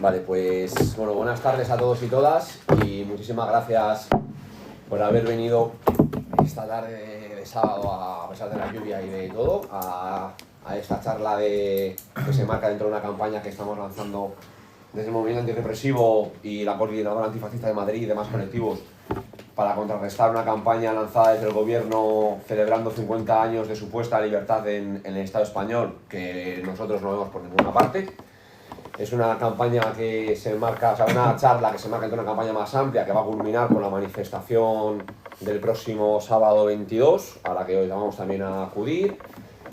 Vale, pues bueno, buenas tardes a todos y todas y muchísimas gracias por haber venido esta tarde de sábado, a pesar de la lluvia y de todo, a esta charla que se marca dentro de una campaña que estamos lanzando desde el Movimiento Antirrepresivo y la Coordinadora Antifascista de Madrid y demás colectivos para contrarrestar una campaña lanzada desde el gobierno celebrando 50 años de supuesta libertad en el Estado español, que nosotros no vemos por ninguna parte. Es una campaña que se marca, o sea, una charla que se marca entre una campaña más amplia que va a culminar con la manifestación del próximo sábado 22, a la que hoy vamos también a acudir.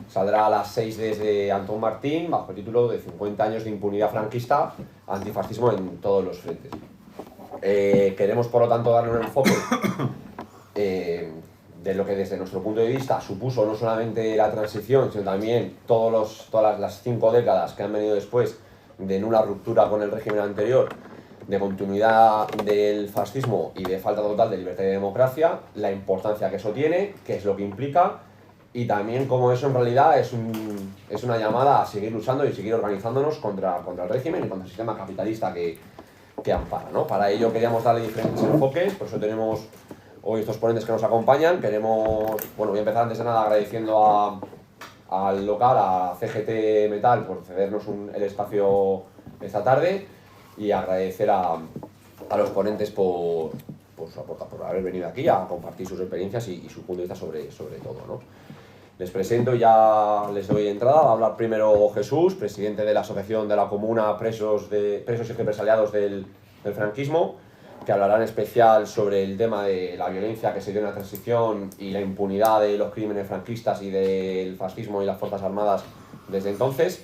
Saldrá a las 6 desde Antón Martín, bajo el título de 50 años de impunidad franquista, antifascismo en todos los frentes. Queremos, por lo tanto, darle un enfoque de lo que desde nuestro punto de vista supuso no solamente la transición, sino también todas las 5 décadas que han venido después de una ruptura con el régimen anterior, de continuidad del fascismo y de falta total de libertad y democracia, la importancia que eso tiene, qué es lo que implica y también cómo eso en realidad es una llamada a seguir luchando y seguir organizándonos contra el régimen y contra el sistema capitalista que ampara, ¿no? Para ello queríamos darle diferentes enfoques, por eso tenemos hoy estos ponentes que nos acompañan. Voy a empezar antes de nada agradeciendo al local, a CGT Metal, por cedernos el espacio esta tarde y agradecer a los ponentes por haber venido aquí a compartir sus experiencias y su punto de vista sobre todo, ¿no? Les presento y ya les doy entrada. Va a hablar primero Jesús, presidente de la Asociación de la Comuna Presos y Represaliados del Franquismo, que hablará en especial sobre el tema de la violencia que se dio en la transición y la impunidad de los crímenes franquistas y del fascismo y las Fuerzas Armadas desde entonces.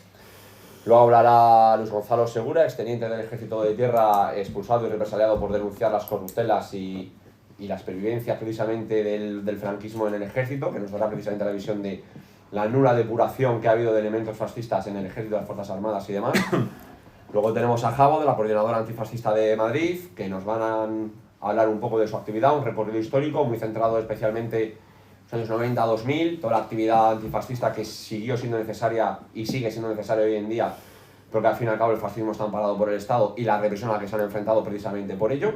Luego hablará Luis Gonzalo Segura, exteniente del Ejército de Tierra, expulsado y represaliado por denunciar las corruptelas y las pervivencias precisamente del franquismo en el Ejército, que nos dará precisamente la visión de la nula depuración que ha habido de elementos fascistas en el Ejército, las Fuerzas Armadas y demás. Luego tenemos a Javo, de la Coordinadora Antifascista de Madrid, que nos van a hablar un poco de su actividad, un recorrido histórico muy centrado especialmente en los años 90 a 2000, toda la actividad antifascista que siguió siendo necesaria y sigue siendo necesaria hoy en día, porque al fin y al cabo el fascismo está amparado por el Estado y la represión a la que se han enfrentado precisamente por ello.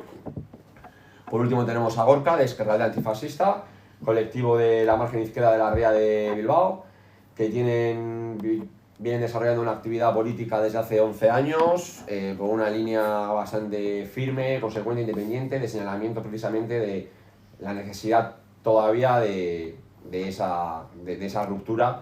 Por último tenemos a Gorka, de Ezkerraldea Antifascista, colectivo de la margen izquierda de la ría de Bilbao, que vienen desarrollando una actividad política desde hace 11 años, con una línea bastante firme, consecuente, independiente, de señalamiento precisamente de la necesidad todavía de esa ruptura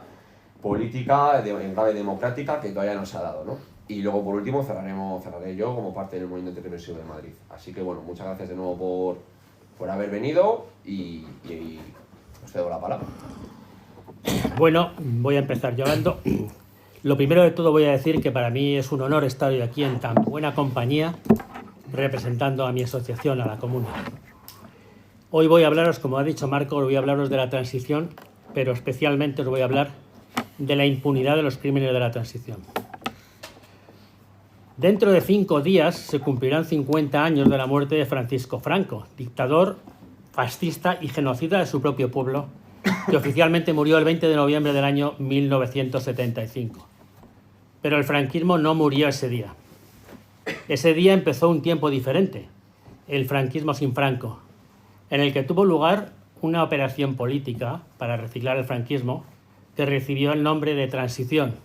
política en clave democrática que todavía no se ha dado, ¿no? Y luego por último cerraré yo como parte del Movimiento Antirrepresivo de Madrid. Así que bueno, muchas gracias de nuevo por haber venido y os cedo la palabra. Bueno, voy a empezar yo hablando. Lo primero de todo voy a decir que para mí es un honor estar hoy aquí en tan buena compañía representando a mi asociación, a la Comuna. Hoy voy a hablaros, como ha dicho Marco, voy a hablaros de la transición, pero especialmente os voy a hablar de la impunidad de los crímenes de la transición. Dentro de 5 días se cumplirán 50 años de la muerte de Francisco Franco, dictador, fascista y genocida de su propio pueblo, que oficialmente murió el 20 de noviembre del año 1975. Pero el franquismo no murió ese día. Ese día empezó un tiempo diferente, el franquismo sin Franco, en el que tuvo lugar una operación política para reciclar el franquismo que recibió el nombre de transición,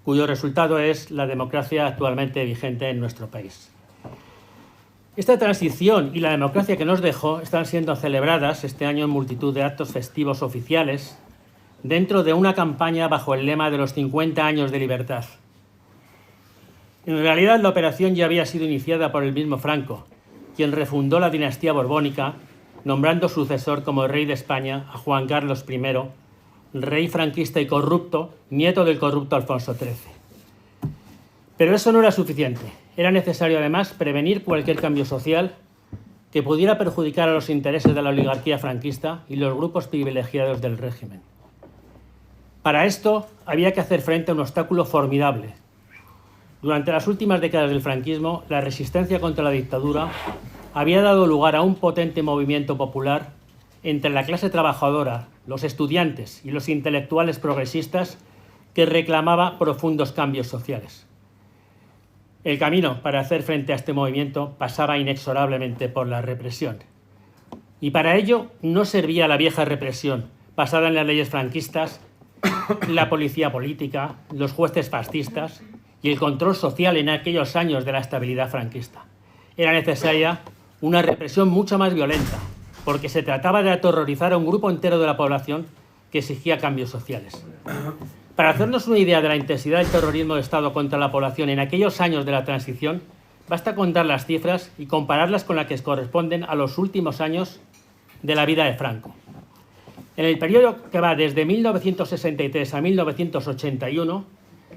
cuyo resultado es la democracia actualmente vigente en nuestro país. Esta transición y la democracia que nos dejó están siendo celebradas este año en multitud de actos festivos oficiales dentro de una campaña bajo el lema de los 50 años de libertad. En realidad la operación ya había sido iniciada por el mismo Franco, quien refundó la dinastía borbónica, nombrando sucesor como rey de España a Juan Carlos I, rey franquista y corrupto, nieto del corrupto Alfonso XIII. Pero eso no era suficiente. Era necesario además prevenir cualquier cambio social que pudiera perjudicar a los intereses de la oligarquía franquista y los grupos privilegiados del régimen. Para esto había que hacer frente a un obstáculo formidable. Durante las últimas décadas del franquismo, la resistencia contra la dictadura había dado lugar a un potente movimiento popular entre la clase trabajadora, los estudiantes y los intelectuales progresistas que reclamaba profundos cambios sociales. El camino para hacer frente a este movimiento pasaba inexorablemente por la represión. Y para ello no servía la vieja represión, basada en las leyes franquistas, la policía política, los jueces fascistas y el control social en aquellos años de la estabilidad franquista. Era necesaria una represión mucho más violenta, porque se trataba de aterrorizar a un grupo entero de la población que exigía cambios sociales. Para hacernos una idea de la intensidad del terrorismo de Estado contra la población en aquellos años de la transición, basta contar las cifras y compararlas con las que corresponden a los últimos años de la vida de Franco. En el periodo que va desde 1963 a 1981,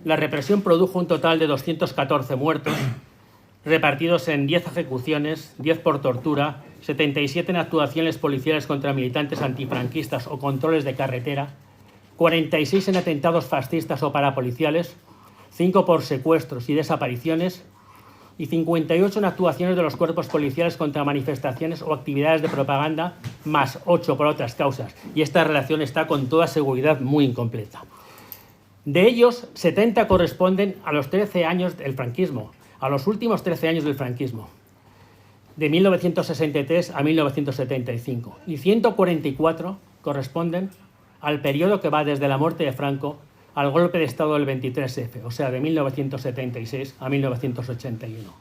la represión produjo un total de 214 muertos, repartidos en 10 ejecuciones, 10 por tortura, 77 en actuaciones policiales contra militantes antifranquistas o controles de carretera, 46 en atentados fascistas o parapoliciales, 5 por secuestros y desapariciones y 58 en actuaciones de los cuerpos policiales contra manifestaciones o actividades de propaganda, más 8 por otras causas. Y esta relación está con toda seguridad muy incompleta. De ellos, 70 corresponden a los 13 años del franquismo, a los últimos 13 años del franquismo, de 1963 a 1975, y 144 corresponden al periodo que va desde la muerte de Franco al golpe de Estado del 23F, o sea, de 1976 a 1981.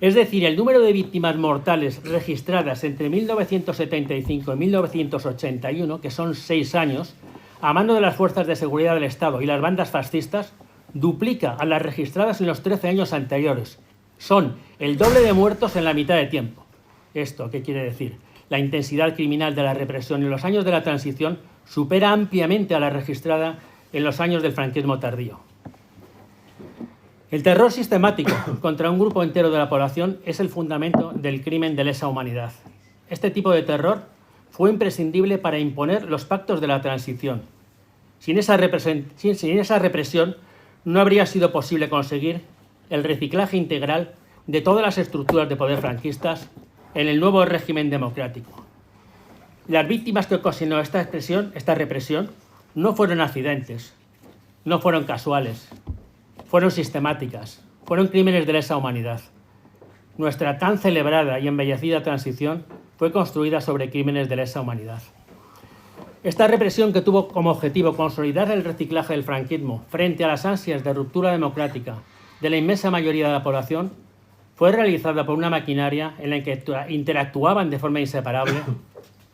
Es decir, el número de víctimas mortales registradas entre 1975 y 1981, que son 6 años, a mano de las fuerzas de seguridad del Estado y las bandas fascistas, duplica a las registradas en los 13 años anteriores. Son el doble de muertos en la mitad de tiempo. ¿Esto qué quiere decir? La intensidad criminal de la represión en los años de la transición supera ampliamente a la registrada en los años del franquismo tardío. El terror sistemático contra un grupo entero de la población es el fundamento del crimen de lesa humanidad. Este tipo de terror fue imprescindible para imponer los pactos de la transición. Sin esa represión no habría sido posible conseguir el reciclaje integral de todas las estructuras de poder franquistas en el nuevo régimen democrático. Las víctimas que ocasionó esta represión no fueron accidentes, no fueron casuales, fueron sistemáticas, fueron crímenes de lesa humanidad. Nuestra tan celebrada y embellecida transición fue construida sobre crímenes de lesa humanidad. Esta represión, que tuvo como objetivo consolidar el reciclaje del franquismo frente a las ansias de ruptura democrática de la inmensa mayoría de la población, fue realizada por una maquinaria en la que interactuaban de forma inseparable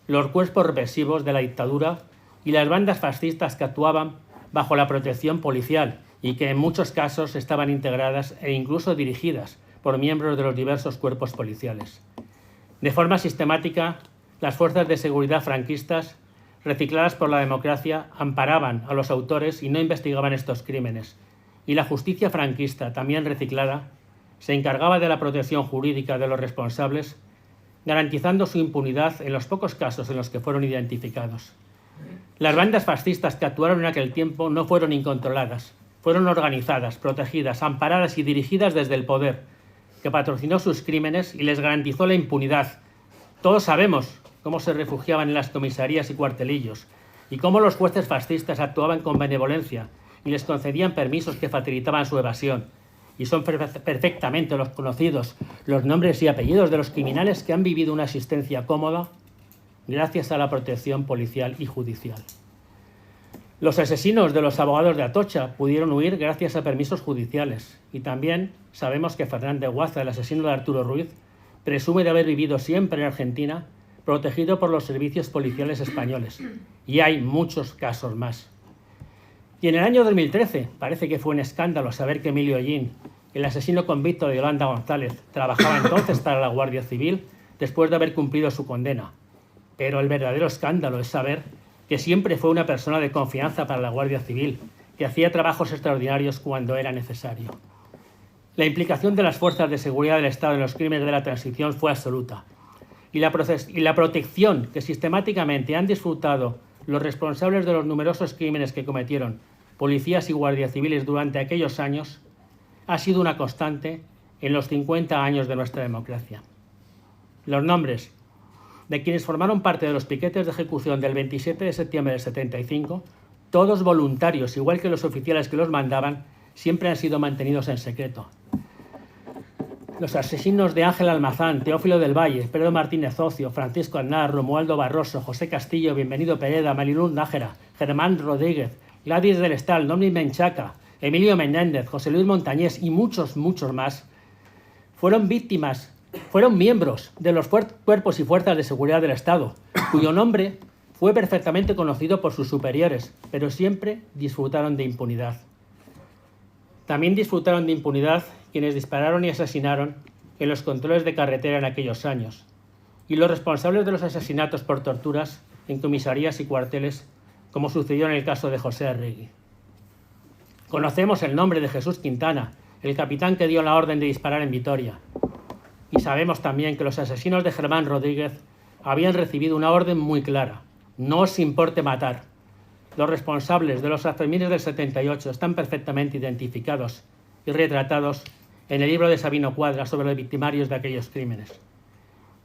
los cuerpos represivos de la dictadura y las bandas fascistas que actuaban bajo la protección policial y que en muchos casos estaban integradas e incluso dirigidas por miembros de los diversos cuerpos policiales. De forma sistemática, las fuerzas de seguridad franquistas, recicladas por la democracia, amparaban a los autores y no investigaban estos crímenes, y la justicia franquista, también reciclada, se encargaba de la protección jurídica de los responsables, garantizando su impunidad en los pocos casos en los que fueron identificados. Las bandas fascistas que actuaron en aquel tiempo no fueron incontroladas, fueron organizadas, protegidas, amparadas y dirigidas desde el poder, que patrocinó sus crímenes y les garantizó la impunidad. Todos sabemos cómo se refugiaban en las comisarías y cuartelillos, y cómo los jueces fascistas actuaban con benevolencia y les concedían permisos que facilitaban su evasión. Y son perfectamente los conocidos los nombres y apellidos de los criminales que han vivido una existencia cómoda gracias a la protección policial y judicial. Los asesinos de los abogados de Atocha pudieron huir gracias a permisos judiciales, y también sabemos que Fernández Guaza, el asesino de Arturo Ruiz, presume de haber vivido siempre en Argentina, protegido por los servicios policiales españoles, y hay muchos casos más. Y en el año 2013 parece que fue un escándalo saber que Emilio Ollín, el asesino convicto de Yolanda González, trabajaba entonces para la Guardia Civil después de haber cumplido su condena. Pero el verdadero escándalo es saber que siempre fue una persona de confianza para la Guardia Civil, que hacía trabajos extraordinarios cuando era necesario. La implicación de las fuerzas de seguridad del Estado en los crímenes de la transición fue absoluta, y la protección que sistemáticamente han disfrutado los responsables de los numerosos crímenes que cometieron policías y guardias civiles durante aquellos años ha sido una constante en los 50 años de nuestra democracia. Los nombres de quienes formaron parte de los piquetes de ejecución del 27 de septiembre del 75, todos voluntarios, igual que los oficiales que los mandaban, siempre han sido mantenidos en secreto. Los asesinos de Ángel Almazán, Teófilo del Valle, Pedro Martínez Ocio, Francisco Aznar, Romualdo Barroso, José Castillo, Bienvenido Pereda, Mariluz Nájera, Germán Rodríguez, Gladys del Estal, Dominic Menchaca, Emilio Menéndez, José Luis Montañés y muchos más, fueron miembros de los cuerpos y fuerzas de seguridad del Estado, cuyo nombre fue perfectamente conocido por sus superiores, pero siempre disfrutaron de impunidad. También disfrutaron de impunidad quienes dispararon y asesinaron en los controles de carretera en aquellos años, y los responsables de los asesinatos por torturas en comisarías y cuarteles, como sucedió en el caso de José Arregui. Conocemos el nombre de Jesús Quintana, el capitán que dio la orden de disparar en Vitoria, y sabemos también que los asesinos de Germán Rodríguez habían recibido una orden muy clara: no os importe matar. Los responsables de los Sanfermines del 78 están perfectamente identificados y retratados en el libro de Sabino Cuadra sobre los victimarios de aquellos crímenes.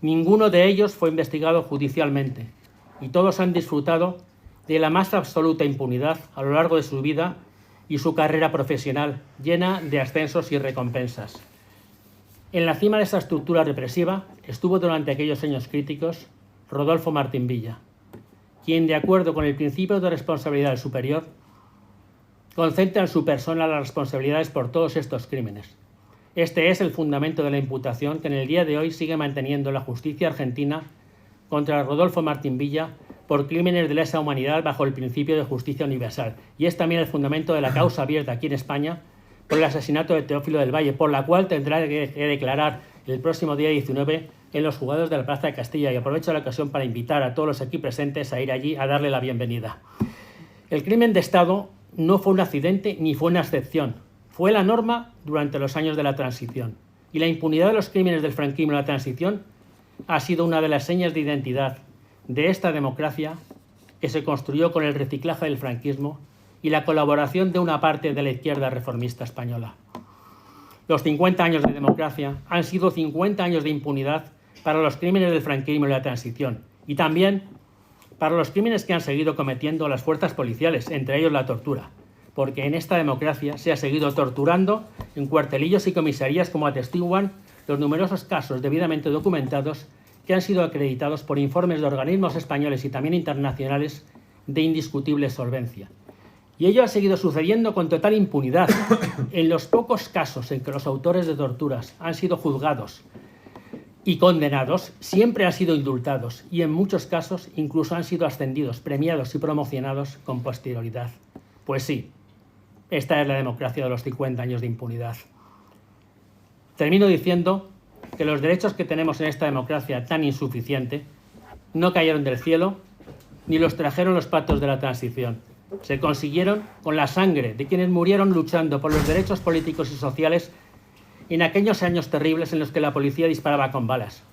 Ninguno de ellos fue investigado judicialmente y todos han disfrutado de la más absoluta impunidad a lo largo de su vida y su carrera profesional, llena de ascensos y recompensas. En la cima de esa estructura represiva estuvo durante aquellos años críticos Rodolfo Martín Villa, quien, de acuerdo con el principio de responsabilidad del superior, concentra en su persona las responsabilidades por todos estos crímenes. Este es el fundamento de la imputación que en el día de hoy sigue manteniendo la justicia argentina contra Rodolfo Martín Villa por crímenes de lesa humanidad bajo el principio de justicia universal. Y es también el fundamento de la causa abierta aquí en España por el asesinato de Teófilo del Valle, por la cual tendrá que declarar el próximo día 19 en los juzgados de la Plaza de Castilla, y aprovecho la ocasión para invitar a todos los aquí presentes a ir allí a darle la bienvenida. El crimen de Estado no fue un accidente ni fue una excepción, fue la norma durante los años de la transición, y la impunidad de los crímenes del franquismo y la transición ha sido una de las señas de identidad de esta democracia que se construyó con el reciclaje del franquismo y la colaboración de una parte de la izquierda reformista española. Los 50 años de democracia han sido 50 años de impunidad para los crímenes del franquismo y la transición, y también para los crímenes que han seguido cometiendo las fuerzas policiales, entre ellos la tortura, porque en esta democracia se ha seguido torturando en cuartelillos y comisarías, como atestiguan los numerosos casos debidamente documentados que han sido acreditados por informes de organismos españoles y también internacionales de indiscutible solvencia. Y ello ha seguido sucediendo con total impunidad. En los pocos casos en que los autores de torturas han sido juzgados y condenados, siempre han sido indultados y en muchos casos incluso han sido ascendidos, premiados y promocionados con posterioridad. Pues sí, esta es la democracia de los 50 años de impunidad. Termino diciendo que los derechos que tenemos en esta democracia tan insuficiente no cayeron del cielo ni los trajeron los pactos de la transición. Se consiguieron con la sangre de quienes murieron luchando por los derechos políticos y sociales en aquellos años terribles en los que la policía disparaba con balas.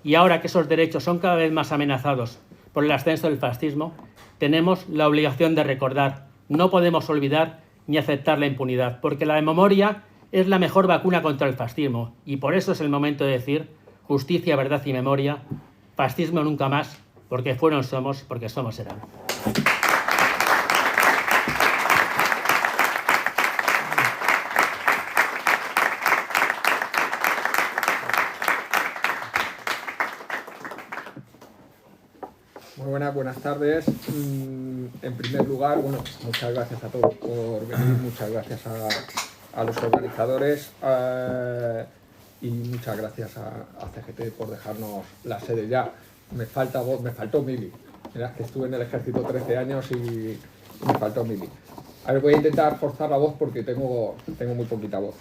Y ahora que esos derechos son cada vez más amenazados por el ascenso del fascismo, tenemos la obligación de recordar, no podemos olvidar ni aceptar la impunidad, porque la memoria es la mejor vacuna contra el fascismo, y por eso es el momento de decir: justicia, verdad y memoria, fascismo nunca más, porque fueron somos, porque somos serán. Muy buenas tardes. En primer lugar, muchas gracias a todos por venir, muchas gracias a los organizadores y muchas gracias a CGT por dejarnos la sede ya. Me faltó Mili. Mirad que estuve en el ejército 13 años y me faltó Mili. A ver, voy a intentar forzar la voz porque tengo muy poquita voz.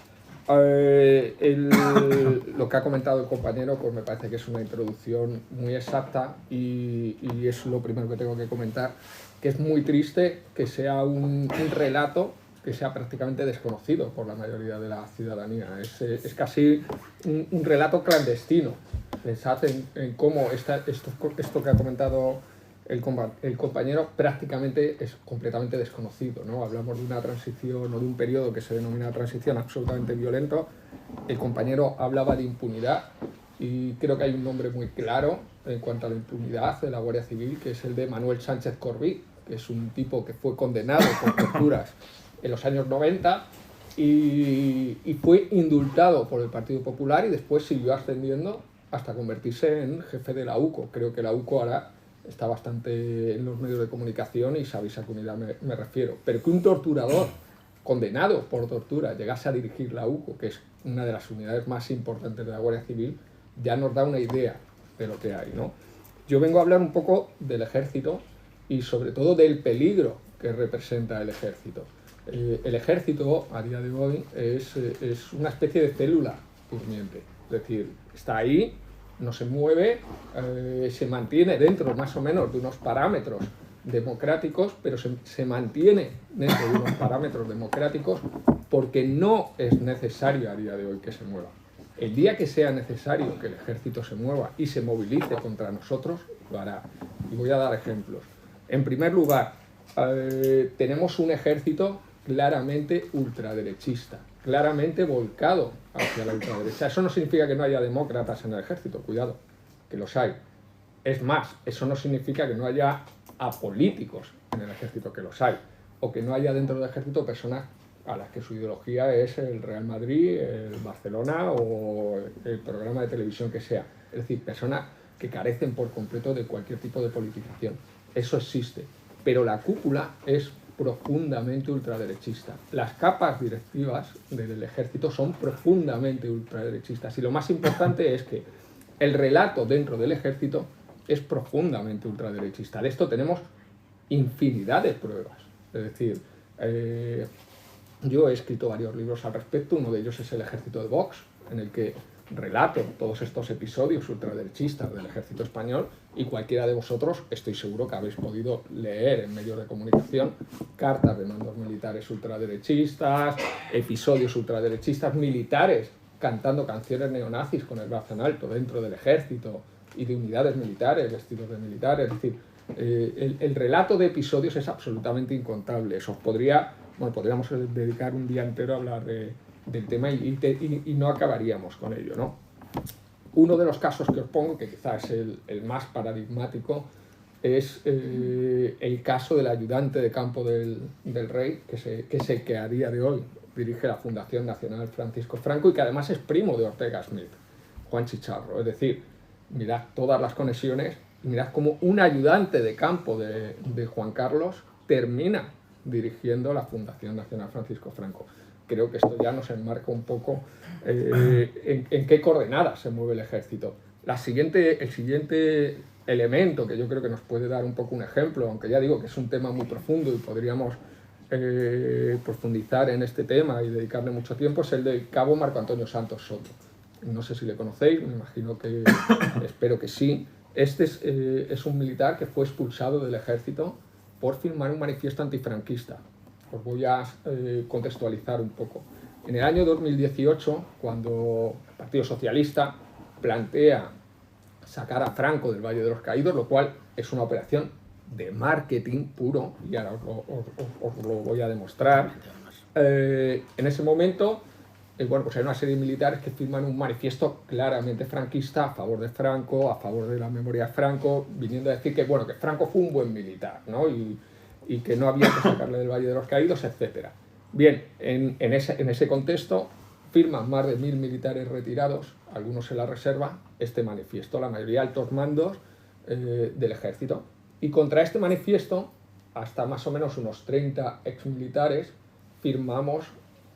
Lo que ha comentado el compañero pues me parece que es una introducción muy exacta y es lo primero que tengo que comentar, que es muy triste que sea un relato que sea prácticamente desconocido por la mayoría de la ciudadanía. Es casi un relato clandestino. Pensad en cómo esto que ha comentado el compañero prácticamente es completamente desconocido, ¿no? Hablamos de una transición o de un periodo que se denomina transición absolutamente violento. El compañero hablaba de impunidad y creo que hay un nombre muy claro en cuanto a la impunidad de la Guardia Civil, que es el de Manuel Sánchez Corbí, que es un tipo que fue condenado por torturas en los años 90 y fue indultado por el Partido Popular y después siguió ascendiendo hasta convertirse en jefe de la UCO. Creo que la UCO ahora está bastante en los medios de comunicación y sabéis a qué unidad me refiero. Pero que un torturador condenado por tortura llegase a dirigir la UCO, que es una de las unidades más importantes de la Guardia Civil, ya nos da una idea de lo que hay, ¿no? Yo vengo a hablar un poco del ejército y sobre todo del peligro que representa el ejército. El ejército a día de hoy es una especie de célula durmiente, es decir, está ahí, no se mueve, se mantiene dentro más o menos de unos parámetros democráticos, pero se mantiene dentro de unos parámetros democráticos porque no es necesario a día de hoy que se mueva. El día que sea necesario que el ejército se mueva y se movilice contra nosotros, lo hará. Y voy a dar ejemplos. En primer lugar, tenemos un ejército claramente ultraderechista, claramente volcado hacia la ultraderecha. Eso no significa que no haya demócratas en el ejército, cuidado, que los hay. Es más, eso no significa que no haya apolíticos en el ejército, que los hay, o que no haya dentro del ejército personas a las que su ideología es el Real Madrid, el Barcelona o el programa de televisión que sea. Es decir, personas que carecen por completo de cualquier tipo de politización. Eso existe, pero la cúpula es profundamente ultraderechista. Las capas directivas del ejército son profundamente ultraderechistas y lo más importante es que el relato dentro del ejército es profundamente ultraderechista. De esto tenemos infinidad de pruebas. Es decir, yo he escrito varios libros al respecto, uno de ellos es El ejército de Vox, en el que relato todos estos episodios ultraderechistas del ejército español y cualquiera de vosotros estoy seguro que habéis podido leer en medios de comunicación cartas de mandos militares ultraderechistas, episodios ultraderechistas, militares cantando canciones neonazis con el brazo en alto dentro del ejército y de unidades militares, vestidos de militares. Es decir, el relato de episodios es absolutamente incontable. Eso podríamos dedicar un día entero a hablar del tema y no acabaríamos con ello, ¿no? Uno de los casos que os pongo, que quizás es el más paradigmático, es el caso del ayudante de campo del rey, que a día de hoy dirige la Fundación Nacional Francisco Franco y que además es primo de Ortega Smith, Juan Chicharro. Es decir, mirad todas las conexiones y mirad cómo un ayudante de campo de Juan Carlos termina dirigiendo la Fundación Nacional Francisco Franco. Creo que esto ya nos enmarca un poco en qué coordenadas se mueve el ejército. El siguiente elemento que yo creo que nos puede dar un poco un ejemplo, aunque ya digo que es un tema muy profundo y podríamos profundizar en este tema y dedicarle mucho tiempo, es el del cabo Marco Antonio Santos Soto. No sé si le conocéis, me imagino que espero que sí. Este es un militar que fue expulsado del ejército por firmar un manifiesto antifranquista. Os voy a contextualizar un poco. En el año 2018, cuando el Partido Socialista plantea sacar a Franco del Valle de los Caídos, lo cual es una operación de marketing puro, y ahora os lo voy a demostrar. En ese momento, pues hay una serie de militares que firman un manifiesto claramente franquista a favor de Franco, a favor de la memoria de Franco, viniendo a decir que Franco fue un buen militar, ¿no? Y que no había que sacarle del Valle de los Caídos, etc. Bien, en ese contexto firman más de 1000 militares retirados, algunos en la reserva, este manifiesto, la mayoría altos mandos del ejército. Y contra este manifiesto, hasta más o menos unos 30 exmilitares firmamos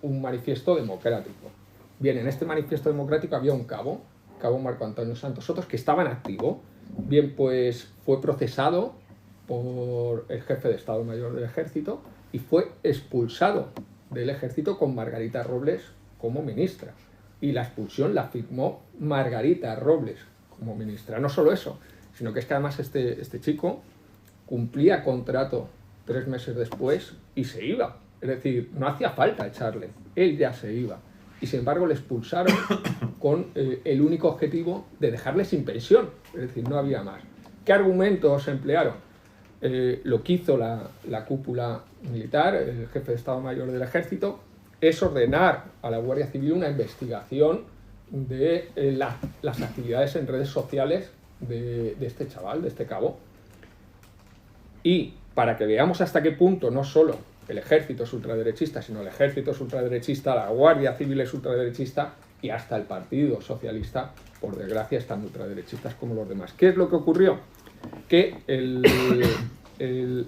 un manifiesto democrático. Bien, en este manifiesto democrático había un cabo Marco Antonio Santos Soto, que estaba en activo. Bien, pues fue procesado por el jefe de Estado Mayor del Ejército y fue expulsado del Ejército con Margarita Robles como ministra. Y la expulsión la firmó Margarita Robles como ministra. No solo eso, sino que es que además este chico cumplía contrato 3 meses después y se iba. Es decir, no hacía falta echarle, él ya se iba. Y sin embargo le expulsaron con el único objetivo de dejarle sin pensión. Es decir, no había más. ¿Qué argumentos emplearon? Lo que hizo la cúpula militar, el jefe de Estado Mayor del Ejército, es ordenar a la Guardia Civil una investigación de las actividades en redes sociales de este chaval, de este cabo. Y para que veamos hasta qué punto no solo el ejército es ultraderechista, sino el ejército es ultraderechista, la Guardia Civil es ultraderechista y hasta el Partido Socialista, por desgracia, están ultraderechistas como los demás. ¿Qué es lo que ocurrió? Que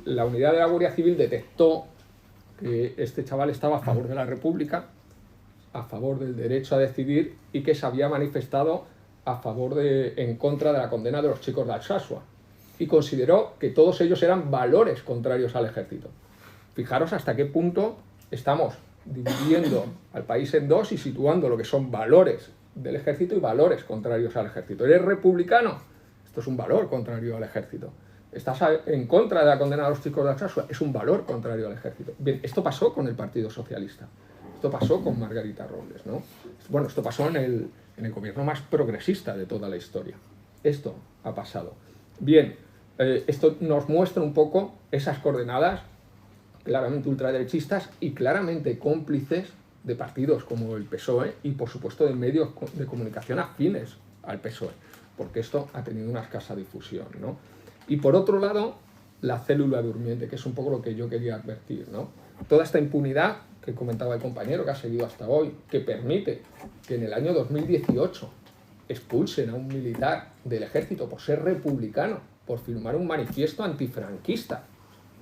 la unidad de la Guardia Civil detectó que este chaval estaba a favor de la República, a favor del derecho a decidir y que se había manifestado en contra de la condena de los chicos de Alsasua, y consideró que todos ellos eran valores contrarios al ejército. Fijaros hasta qué punto estamos dividiendo al país en dos y situando lo que son valores del ejército y valores contrarios al ejército. ¿Eres republicano? Esto es un valor contrario al ejército. ¿Estás en contra de la condena a los chicos de Alsasua? Es un valor contrario al ejército. Bien, esto pasó con el Partido Socialista. Esto pasó con Margarita Robles, ¿no? Bueno, esto pasó en el gobierno más progresista de toda la historia. Esto ha pasado. Bien, esto nos muestra un poco esas coordenadas claramente ultraderechistas y claramente cómplices de partidos como el PSOE y, por supuesto, de medios de comunicación afines al PSOE, porque esto ha tenido una escasa difusión, ¿no? Y, por otro lado, la célula durmiente, que es un poco lo que yo quería advertir, ¿no? Toda esta impunidad que comentaba el compañero, que ha seguido hasta hoy, que permite que en el año 2018 expulsen a un militar del ejército por ser republicano, por firmar un manifiesto antifranquista,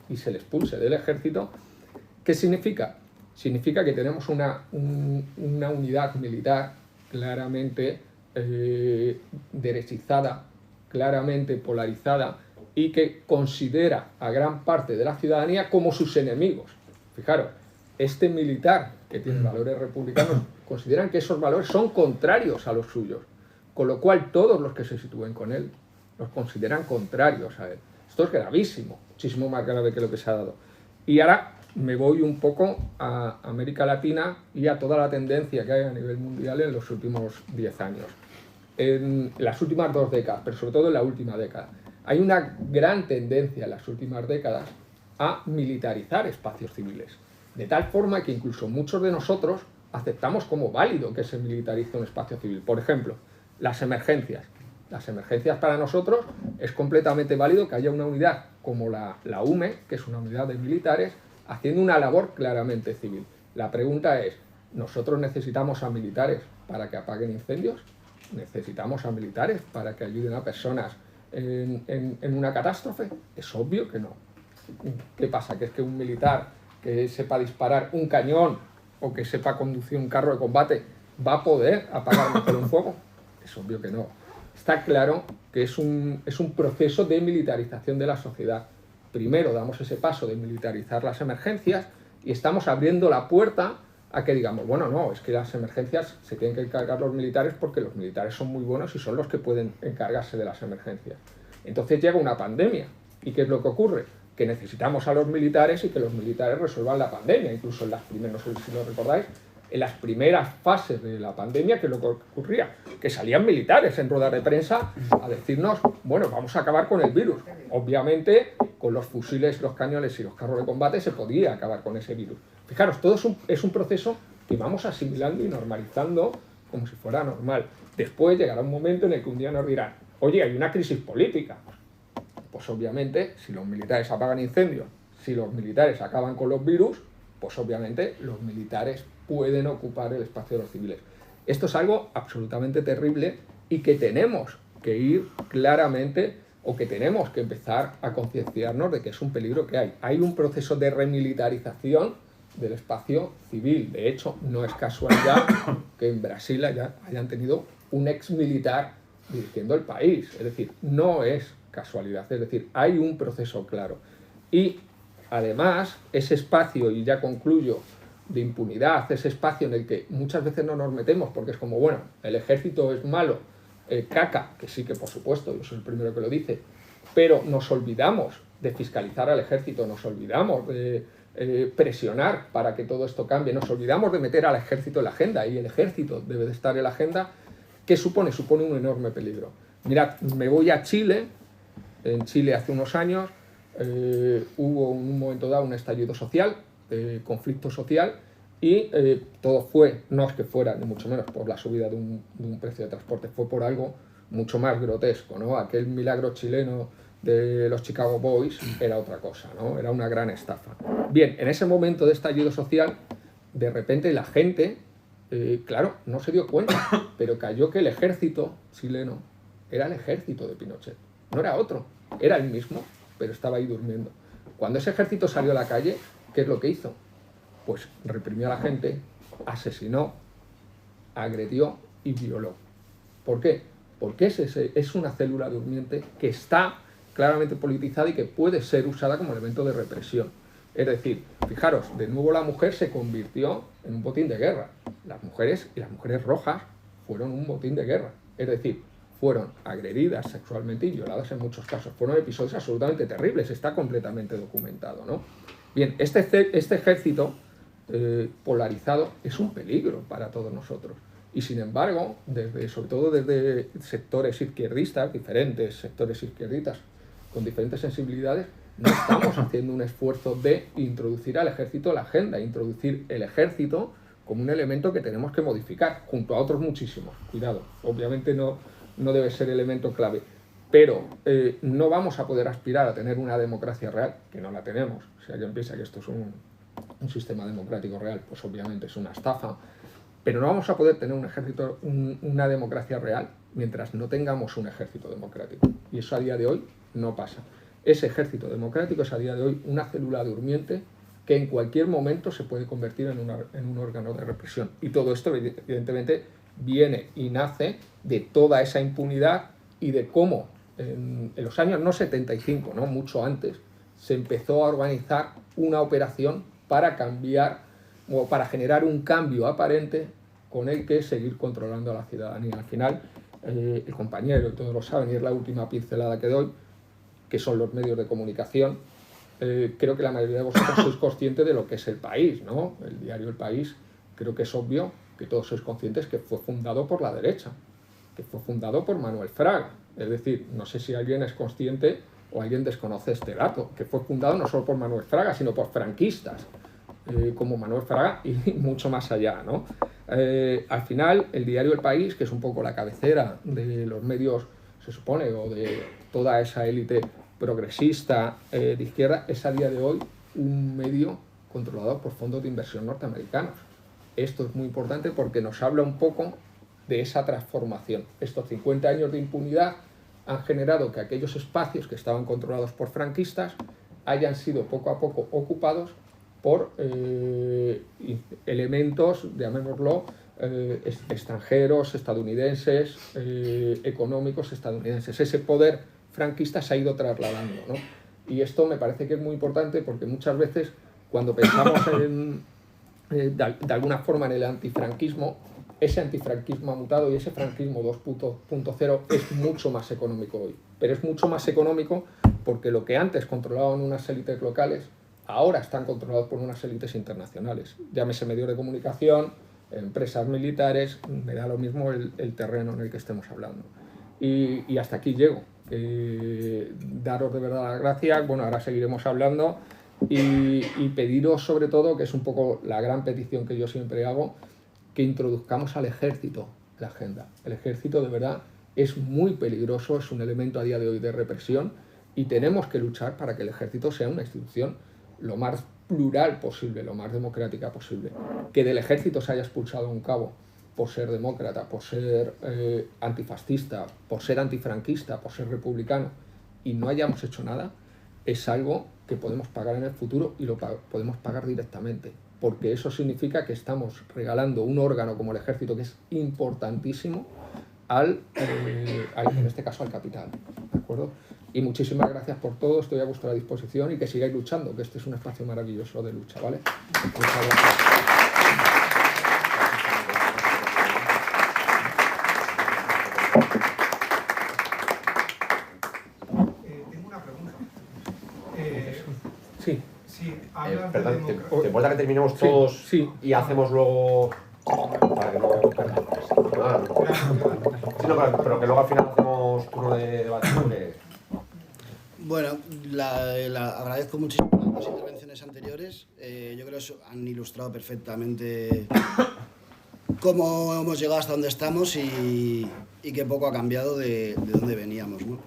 y se le expulse del ejército. ¿Qué significa? Significa que tenemos una unidad militar claramente derechizada, claramente polarizada, y que considera a gran parte de la ciudadanía como sus enemigos. Fijaros, este militar que tiene valores republicanos consideran que esos valores son contrarios a los suyos, con lo cual todos los que se sitúen con él los consideran contrarios a él. Esto es gravísimo, muchísimo más grave que lo que se ha dado. Y ahora me voy un poco a América Latina y a toda la tendencia que hay a nivel mundial en los últimos 10 años. En las últimas 2 décadas, pero sobre todo en la última década. Hay una gran tendencia en las últimas décadas a militarizar espacios civiles, de tal forma que incluso muchos de nosotros aceptamos como válido que se militarice un espacio civil. Por ejemplo, las emergencias. Las emergencias para nosotros es completamente válido que haya una unidad como la UME, que es una unidad de militares, haciendo una labor claramente civil. La pregunta es, ¿nosotros necesitamos a militares para que apaguen incendios? ¿Necesitamos a militares para que ayuden a personas en una catástrofe? Es obvio que no. ¿Qué pasa? ¿Que es que un militar que sepa disparar un cañón o que sepa conducir un carro de combate va a poder apagar mejor un fuego? Es obvio que no. Está claro que es un proceso de militarización de la sociedad. Primero damos ese paso de militarizar las emergencias y estamos abriendo la puerta a que digamos, bueno, no, es que las emergencias se tienen que encargar los militares porque los militares son muy buenos y son los que pueden encargarse de las emergencias. Entonces llega una pandemia. ¿Y qué es lo que ocurre? Que necesitamos a los militares y que los militares resuelvan la pandemia. Incluso en las primeras, no sé si lo recordáis, en las primeras fases de la pandemia, ¿qué es lo que ocurría? Que salían militares en ruedas de prensa a decirnos, bueno, vamos a acabar con el virus. Obviamente, con los fusiles, los cañones y los carros de combate se podía acabar con ese virus. Fijaros, todo es un proceso que vamos asimilando y normalizando como si fuera normal. Después llegará un momento en el que un día nos dirán, oye, hay una crisis política. Pues obviamente, si los militares apagan incendios, si los militares acaban con los virus, pues obviamente los militares pueden ocupar el espacio de los civiles. Esto es algo absolutamente terrible y que tenemos que ir claramente, o que tenemos que empezar a concienciarnos de que es un peligro que hay. Hay un proceso de remilitarización del espacio civil. De hecho, no es casualidad que en Brasil hayan tenido un ex militar dirigiendo el país. Es decir, no es casualidad. Es decir, hay un proceso claro. Y además, ese espacio, y ya concluyo, de impunidad, ese espacio en el que muchas veces no nos metemos porque es como, bueno, el ejército es malo, caca, que sí que por supuesto, yo soy el primero que lo dice, pero nos olvidamos de fiscalizar al ejército, nos olvidamos de presionar para que todo esto cambie, nos olvidamos de meter al ejército en la agenda, y el ejército debe de estar en la agenda. ¿Qué supone? Supone un enorme peligro. Mirad, me voy a Chile. En Chile hace unos años hubo en un momento dado un estallido social, conflicto social, y todo fue, no es que fuera ni mucho menos por la subida de un precio de transporte, fue por algo mucho más grotesco, ¿no? Aquel milagro chileno de los Chicago Boys era otra cosa, ¿no? Era una gran estafa. Bien, en ese momento de estallido social, de repente la gente, claro, no se dio cuenta, pero cayó que el ejército chileno era el ejército de Pinochet, no era otro, era el mismo, pero estaba ahí durmiendo. Cuando ese ejército salió a la calle, ¿qué es lo que hizo? Pues reprimió a la gente, asesinó, agredió y violó. ¿Por qué? Porque es una célula durmiente que está claramente politizada y que puede ser usada como elemento de represión. Es decir, fijaros, de nuevo la mujer se convirtió en un botín de guerra. Las mujeres y las mujeres rojas fueron un botín de guerra. Es decir, fueron agredidas sexualmente y violadas en muchos casos. Fueron episodios absolutamente terribles, está completamente documentado, ¿no? Bien, este ejército polarizado es un peligro para todos nosotros. Y sin embargo, sobre todo desde sectores izquierdistas, diferentes sectores izquierdistas con diferentes sensibilidades, no estamos haciendo un esfuerzo de introducir al ejército en la agenda, introducir el ejército como un elemento que tenemos que modificar, junto a otros muchísimos. Cuidado, obviamente no debe ser elemento clave, pero no vamos a poder aspirar a tener una democracia real, que no la tenemos. Si alguien piensa que esto es un sistema democrático real, pues obviamente es una estafa. Pero no vamos a poder tener un ejército, una democracia real mientras no tengamos un ejército democrático. Y eso a día de hoy no pasa. Ese ejército democrático es a día de hoy una célula durmiente que en cualquier momento se puede convertir en un órgano de represión. Y todo esto, evidentemente, viene y nace de toda esa impunidad y de cómo en los años no 75, ¿no? Mucho antes, se empezó a organizar una operación para cambiar o para generar un cambio aparente con el que seguir controlando a la ciudadanía. Al final, el compañero, y todos lo saben, y es la última pincelada que doy, que son los medios de comunicación, creo que la mayoría de vosotros sois conscientes de lo que es El País, ¿no? El diario El País, creo que es obvio que todos sois conscientes que fue fundado por la derecha, que fue fundado por Manuel Fraga. Es decir, no sé si alguien es consciente o alguien desconoce este dato, que fue fundado no solo por Manuel Fraga, sino por franquistas, como Manuel Fraga y mucho más allá, ¿no? Al final, el diario El País, que es un poco la cabecera de los medios, se supone, o de toda esa élite progresista de izquierda, es a día de hoy un medio controlado por fondos de inversión norteamericanos. Esto es muy importante porque nos habla un poco de esa transformación. Estos 50 años de impunidad han generado que aquellos espacios que estaban controlados por franquistas hayan sido poco a poco ocupados por elementos, llamémoslo, extranjeros, estadounidenses, económicos estadounidenses. Ese poder franquista se ha ido trasladando, ¿no? Y esto me parece que es muy importante porque muchas veces cuando pensamos de alguna forma en el antifranquismo, ese antifranquismo ha mutado y ese franquismo 2.0 es mucho más económico hoy. Pero es mucho más económico porque lo que antes controlaban unas élites locales, ahora están controlados por unas élites internacionales. Llámese medios de comunicación, empresas militares, me da lo mismo el terreno en el que estemos hablando. Y hasta aquí llego. Daros de verdad las gracias. Bueno, ahora seguiremos hablando y pediros sobre todo, que es un poco la gran petición que yo siempre hago, que introduzcamos al ejército en la agenda. El ejército de verdad es muy peligroso, es un elemento a día de hoy de represión y tenemos que luchar para que el ejército sea una institución lo más plural posible, lo más democrática posible. Que del ejército se haya expulsado un cabo por ser demócrata, por ser antifascista, por ser antifranquista, por ser republicano, y no hayamos hecho nada, es algo que podemos pagar en el futuro y lo podemos pagar directamente, porque eso significa que estamos regalando un órgano como el ejército, que es importantísimo, en este caso al capital, ¿de acuerdo? Y muchísimas gracias por todo, estoy a vuestra disposición y que sigáis luchando, que este es un espacio maravilloso de lucha, ¿vale? Muchas gracias. Tengo una pregunta. Sí. Sí, hablas de Perdón, democracia. ¿te importa que terminemos todos sí. y hacemos luego... para que no... Sí, no, pero que luego al final hacemos turno de debate. Bueno, agradezco muchísimo las intervenciones anteriores. Yo creo que han ilustrado perfectamente cómo hemos llegado hasta donde estamos y que poco ha cambiado de donde veníamos, ¿no?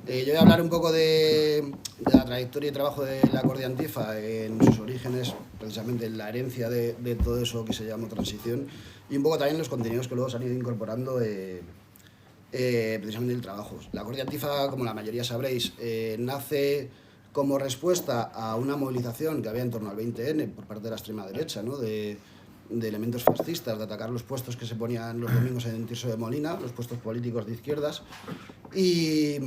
Yo voy a hablar un poco de la trayectoria y trabajo de la Cordi Antifa en sus orígenes, precisamente en la herencia de todo eso que se llama transición, y un poco también los contenidos que luego se han ido incorporando precisamente el trabajo. La Cordi Antifa, como la mayoría sabréis, nace como respuesta a una movilización que había en torno al 20N por parte de la extrema derecha, ¿no? de elementos fascistas, de atacar los puestos que se ponían los domingos en Tirso de Molina, los puestos políticos de izquierdas, y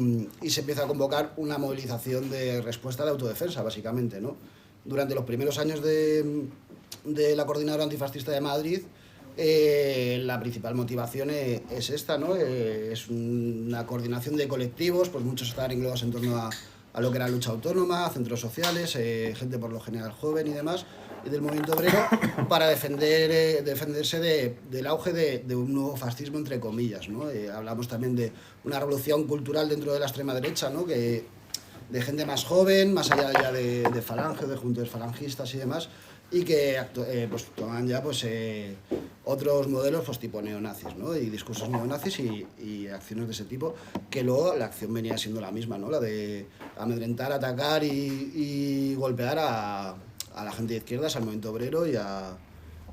se empieza a convocar una movilización de respuesta de autodefensa, básicamente, ¿no? Durante los primeros años de la Coordinadora Antifascista de Madrid, la principal motivación es esta, ¿no? Es una coordinación de colectivos, pues muchos estaban englobados en torno a lo que era lucha autónoma, centros sociales, gente por lo general joven y demás, y del movimiento obrero, para defenderse del auge de un nuevo fascismo, entre comillas, ¿no? Hablamos también de una revolución cultural dentro de la extrema derecha, ¿no? De gente más joven, más allá ya de falange, de juntos falangistas y demás, y que pues toman ya pues, otros modelos pues, tipo neonazis, ¿no? Y discursos neonazis y acciones de ese tipo, que luego la acción venía siendo la misma, ¿no? La de amedrentar, atacar y golpear a la gente de izquierdas, al movimiento obrero y a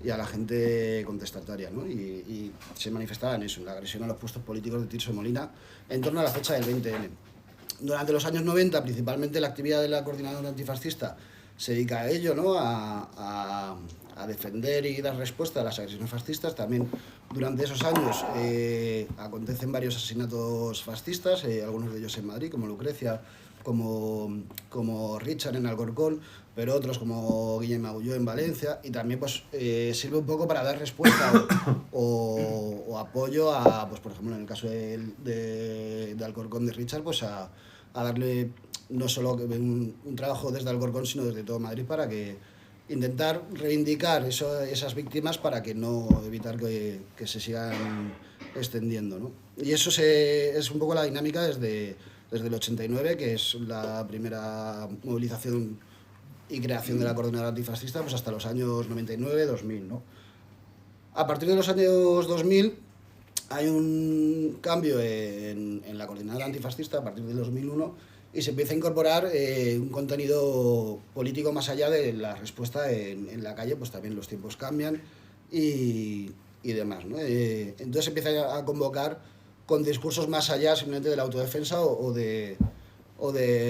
la gente contestataria, ¿no? Y se manifestaba en eso, en la agresión a los puestos políticos de Tirso de Molina en torno a la fecha del 20N. Durante los años 90, principalmente la actividad de la Coordinadora Antifascista se dedica a ello, ¿no? A defender y dar respuesta a las agresiones fascistas. También durante esos años acontecen varios asesinatos fascistas, algunos de ellos en Madrid, como Lucrecia, como Richard en Alcorcón, pero otros como Guillem Agulló en Valencia, y también pues, sirve un poco para dar respuesta o apoyo a, pues, por ejemplo, en el caso de Alcorcón de Richard, pues a darle no solo un trabajo desde Alcorcón, sino desde todo Madrid, para que intentar reivindicar esas víctimas para que no evitar que se sigan extendiendo, ¿no? Y eso es un poco la dinámica desde el 89, que es la primera movilización y creación de la Coordinadora Antifascista, pues hasta los años 99-2000, ¿no? A partir de los años 2000 hay un cambio en la Coordinadora Antifascista a partir del 2001, y se empieza a incorporar un contenido político más allá de la respuesta en la calle, pues también los tiempos cambian y demás, ¿no? Entonces se empieza a convocar con discursos más allá simplemente de la autodefensa o de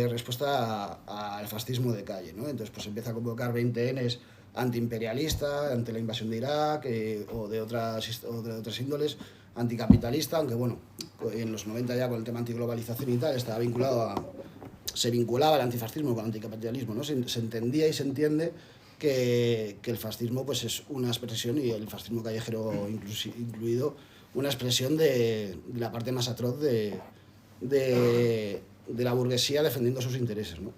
respuesta al fascismo de calle, ¿no? Entonces pues se empieza a convocar 20Ns antiimperialista, ante la invasión de Irak, o de otras índoles, anticapitalista, aunque bueno, en los 90 ya con el tema antiglobalización y tal, se vinculaba el antifascismo con el anticapitalismo, ¿no? Se entendía y se entiende que el fascismo pues, es una expresión, y el fascismo callejero incluido, una expresión de la parte más atroz de la burguesía defendiendo sus intereses, ¿no?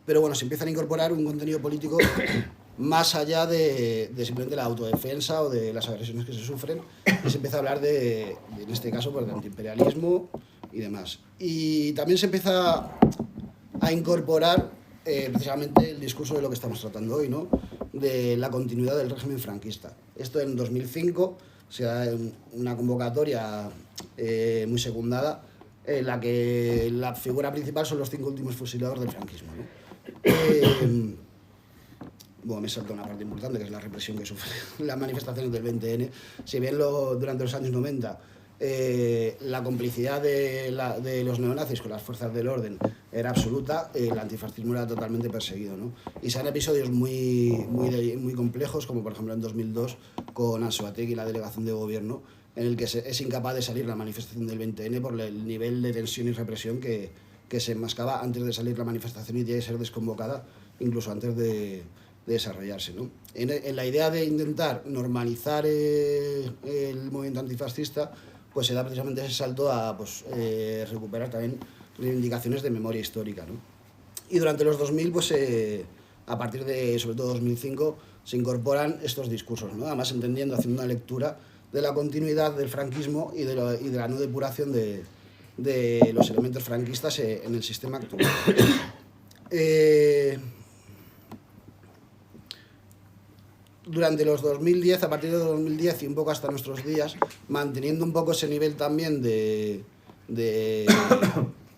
Pero bueno, se empiezan a incorporar un contenido político más allá de simplemente la autodefensa o de las agresiones que se sufren, y se empieza a hablar en este caso, pues, de antiimperialismo y demás. Y también se empieza a incorporar precisamente el discurso de lo que estamos tratando hoy, ¿no? De la continuidad del régimen franquista. Esto en 2005 se da una convocatoria muy secundada, en la que la figura principal son los 5 últimos fusilados del franquismo, ¿no? Bueno, me salta una parte importante, que es la represión que sufren las manifestaciones del 20N. Si bien durante los años 90 la complicidad de los neonazis con las fuerzas del orden era absoluta, el antifascismo era totalmente perseguido, ¿no? Y se dan episodios muy complejos, como por ejemplo en 2002 con Anzoátegui y la delegación de gobierno, en el que es incapaz de salir la manifestación del 20N por el nivel de tensión y represión que se enmascaba antes de salir la manifestación y tiene que ser desconvocada incluso antes de desarrollarse, ¿no? En la idea de intentar normalizar el movimiento antifascista, pues se da precisamente ese salto a pues, recuperar también reivindicaciones de memoria histórica, ¿no? Y durante los 2000, pues a partir de sobre todo 2005, se incorporan estos discursos, ¿no? Además entendiendo, haciendo una lectura de la continuidad del franquismo y de la no depuración de los elementos franquistas en el sistema actual. Durante los 2010, a partir de 2010 y un poco hasta nuestros días, manteniendo un poco ese nivel también de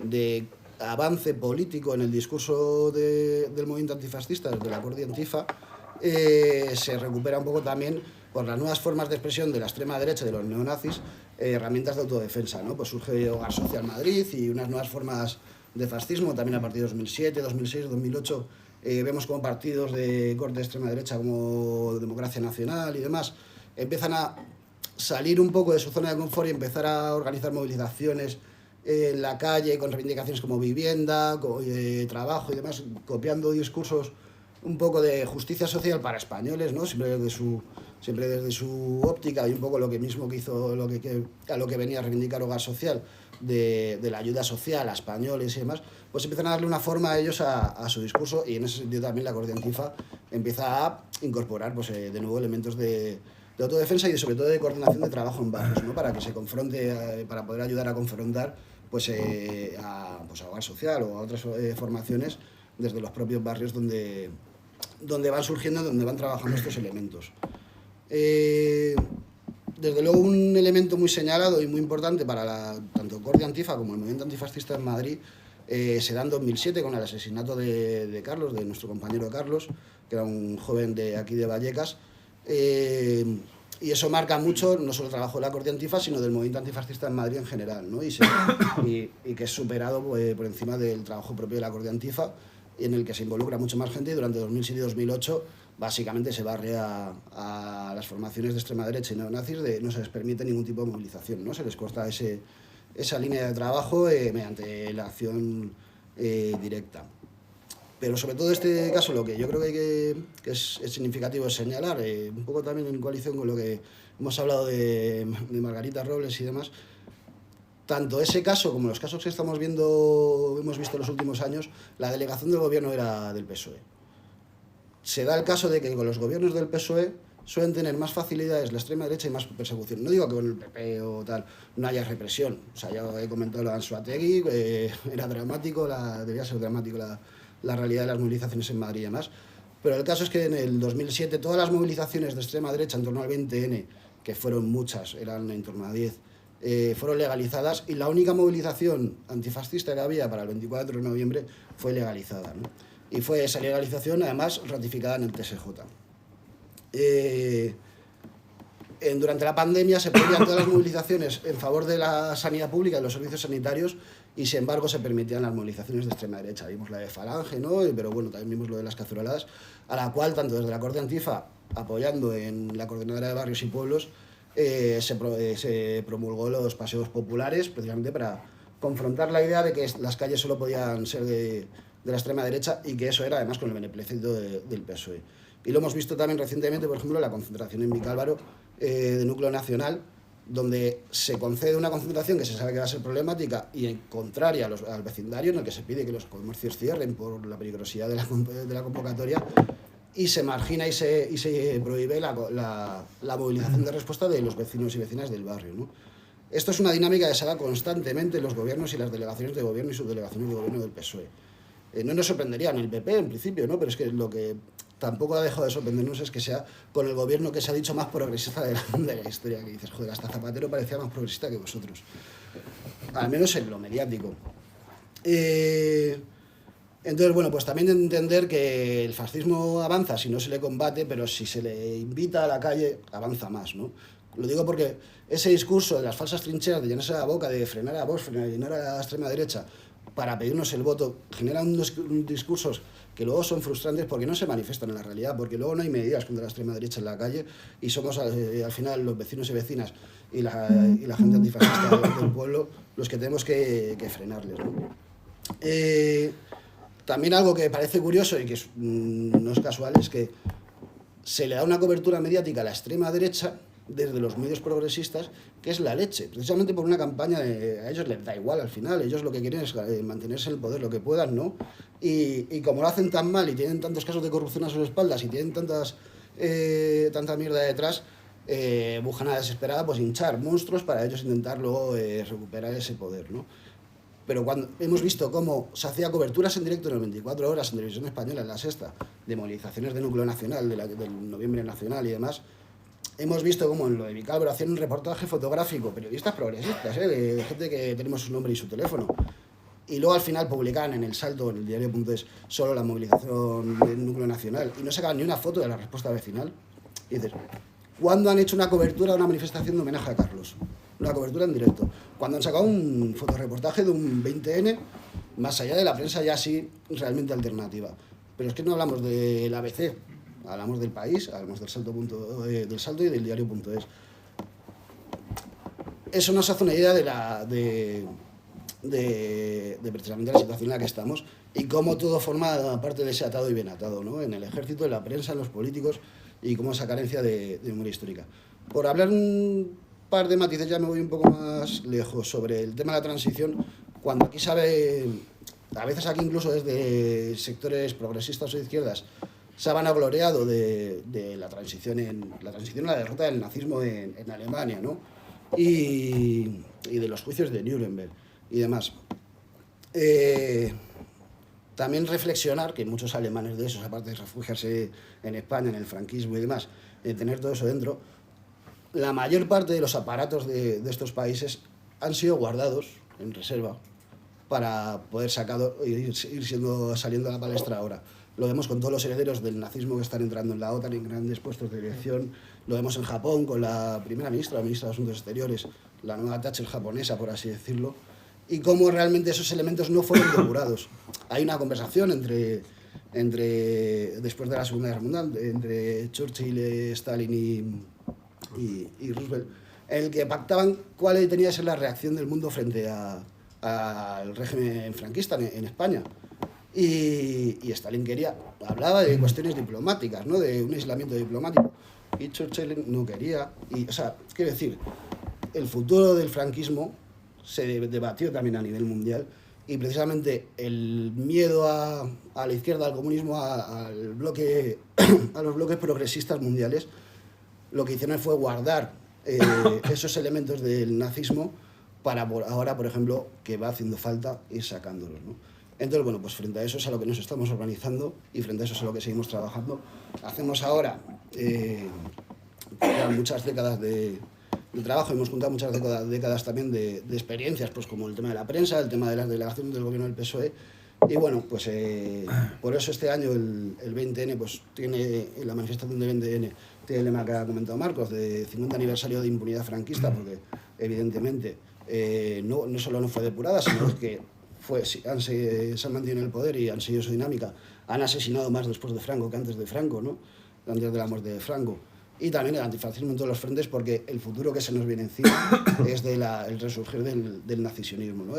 de avance político en el discurso del movimiento antifascista, desde la Corte Antifa, se recupera un poco también por las nuevas formas de expresión de la extrema derecha y de los neonazis, herramientas de autodefensa, ¿no? Pues surge Hogar Social Madrid y unas nuevas formas de fascismo, también a partir de 2007, 2006, 2008, vemos como partidos de corte de extrema derecha como Democracia Nacional y demás empiezan a salir un poco de su zona de confort y empezar a organizar movilizaciones en la calle con reivindicaciones como vivienda, trabajo y demás, copiando discursos un poco de justicia social para españoles, ¿no? Siempre desde su óptica y un poco lo que mismo que hizo, a lo que venía a reivindicar Hogar Social, de la ayuda social a españoles y demás, pues empiezan a darle una forma a ellos a su discurso, y en ese sentido también la Corte Antifa empieza a incorporar pues, de nuevo elementos de autodefensa y sobre todo de coordinación de trabajo en barrios, ¿no? Para que se confronte, para poder ayudar a confrontar pues, a Hogar Social o a otras formaciones desde los propios barrios donde van surgiendo, donde van trabajando estos elementos. Desde luego un elemento muy señalado y muy importante para tanto Corte Antifa como el movimiento antifascista en Madrid se da en 2007 con el asesinato de Carlos, de nuestro compañero Carlos, que era un joven de aquí de Vallecas, y eso marca mucho no solo el trabajo de la Corte Antifa, sino del movimiento antifascista en Madrid en general, ¿no? y que es superado por encima del trabajo propio de la Corte Antifa, en el que se involucra mucho más gente, y durante 2007 y 2008 básicamente se barre a las formaciones de extrema derecha y neonazis, no se les permite ningún tipo de movilización, ¿no? Se les corta esa línea de trabajo mediante la acción directa. Pero sobre todo en este caso lo que yo creo que es significativo es señalar, un poco también en coalición con lo que hemos hablado de Margarita Robles y demás, tanto ese caso como los casos que hemos visto en los últimos años, la delegación del gobierno era del PSOE. Se da el caso de que con los gobiernos del PSOE suelen tener más facilidades la extrema derecha y más persecución. No digo que con el PP o tal no haya represión. O sea, ya he comentado lo de Anzoátegui, era dramático, debía ser dramático la realidad de las movilizaciones en Madrid y demás. Pero el caso es que en el 2007 todas las movilizaciones de extrema derecha en torno al 20N, que fueron muchas, eran en torno a 10, fueron legalizadas, y la única movilización antifascista que había para el 24 de noviembre fue legalizada, ¿no? Y fue esa legalización además ratificada en el TSJ. Durante la pandemia se prohibían todas las movilizaciones en favor de la sanidad pública y los servicios sanitarios, y sin embargo se permitían las movilizaciones de extrema derecha. Vimos la de Falange, ¿no? Pero bueno, también vimos lo de las caceroladas, a la cual tanto desde la Corte Antifa, apoyando en la Coordinadora de Barrios y Pueblos, se promulgó los paseos populares, precisamente para confrontar la idea de que las calles solo podían ser de la extrema derecha, y que eso era además con el beneplácito del PSOE. Y lo hemos visto también recientemente, por ejemplo, en la concentración en Vicálvaro de Núcleo Nacional, donde se concede una concentración que se sabe que va a ser problemática y contraria al vecindario, en el que se pide que los comercios cierren por la peligrosidad de la convocatoria, y se margina y se prohíbe la movilización de respuesta de los vecinos y vecinas del barrio, ¿no? Esto es una dinámica que se da constantemente en los gobiernos y las delegaciones de gobierno y subdelegaciones de gobierno del PSOE. No nos sorprendería en el PP en principio, ¿no? Pero es que lo que tampoco ha dejado de sorprendernos es que sea con el gobierno que se ha dicho más progresista de la historia, que dices, joder, hasta Zapatero parecía más progresista que vosotros. Al menos en lo mediático. Entonces, bueno, pues también entender que el fascismo avanza si no se le combate, pero si se le invita a la calle, avanza más, ¿no? Lo digo porque ese discurso de las falsas trincheras, de llenarse la boca, de frenar a Vox, frenar a la extrema derecha, para pedirnos el voto, generan unos discursos que luego son frustrantes porque no se manifiestan en la realidad, porque luego no hay medidas contra la extrema derecha en la calle, y somos al final los vecinos y vecinas y la gente antifascista del pueblo los que tenemos que frenarles, ¿no? También algo que parece curioso y que no es casual es que se le da una cobertura mediática a la extrema derecha desde los medios progresistas, que es la leche, precisamente por una campaña a ellos les da igual al final, ellos lo que quieren es mantenerse en el poder lo que puedan, ¿no? Y como lo hacen tan mal y tienen tantos casos de corrupción a sus espaldas y tienen tanta mierda detrás, buscan a desesperada pues hinchar monstruos para ellos intentar luego recuperar ese poder, ¿no? Pero cuando hemos visto cómo se hacía coberturas en directo en las 24 horas en Televisión Española, en La Sexta, de movilizaciones de Núcleo Nacional, del Noviembre Nacional y demás, hemos visto cómo en lo de Vicálvaro hacían un reportaje fotográfico, periodistas progresistas, de gente que tenemos su nombre y su teléfono, y luego al final publicaban en El Salto, en el diario.es, solo la movilización del núcleo nacional y no sacaban ni una foto de la respuesta vecinal. Y dices, ¿cuándo han hecho una cobertura de una manifestación de homenaje a Carlos? Una cobertura en directo. Cuando han sacado un fotoreportaje de un 20N, más allá de la prensa ya sí realmente alternativa. Pero es que no hablamos del ABC, hablamos del País, hablamos del Salto y del diario.es. Eso nos hace una idea de precisamente la situación en la que estamos y cómo todo forma parte de ese atado y bien atado, ¿no? En el ejército, en la prensa, en los políticos y cómo esa carencia de memoria histórica. Por hablar un par de matices, ya me voy un poco más lejos sobre el tema de la transición, cuando aquí a veces aquí incluso desde sectores progresistas o de izquierdas, se han vanagloriado de la transición a la derrota del nazismo en Alemania, ¿no? Y de los juicios de Nuremberg y demás. También reflexionar que muchos alemanes de esos, aparte de refugiarse en España, en el franquismo y demás, tener todo eso dentro, la mayor parte de los aparatos de estos países han sido guardados en reserva para poder ir saliendo a la palestra ahora. Lo vemos con todos los herederos del nazismo que están entrando en la OTAN en grandes puestos de dirección. Lo vemos en Japón con la primera ministra, la ministra de Asuntos Exteriores, la nueva Thatcher japonesa, por así decirlo, y cómo realmente esos elementos no fueron depurados. Hay una conversación después de la Segunda Guerra Mundial, entre Churchill, Stalin y Roosevelt, en el que pactaban cuál tenía que ser la reacción del mundo frente al régimen franquista en España. Y Stalin hablaba de cuestiones diplomáticas, ¿no? De un aislamiento diplomático. Y Churchill no quería. O sea, quiero decir, el futuro del franquismo se debatió también a nivel mundial y precisamente el miedo a la izquierda, al comunismo, a los bloques progresistas mundiales, lo que hicieron fue guardar esos elementos del nazismo para ahora, por ejemplo, que va haciendo falta ir sacándolos, ¿no? Entonces, bueno, pues frente a eso es a lo que nos estamos organizando y frente a eso es a lo que seguimos trabajando. Hacemos ahora ya muchas décadas de trabajo, hemos juntado muchas décadas también de experiencias, pues como el tema de la prensa, el tema de las delegaciones del gobierno del PSOE, y bueno, pues por eso este año el 20N, pues tiene la manifestación del 20N, tiene el lema que ha comentado Marcos, de 50 aniversario de impunidad franquista, porque evidentemente no solo no fue depurada, sino que se han mantenido en el poder y han seguido su dinámica, han asesinado más después de Franco que antes de Franco, ¿no? Antes de la muerte de Franco. Y también el antifascismo en todos los frentes, porque el futuro que se nos viene encima es el resurgir del nazisionismo, ¿no?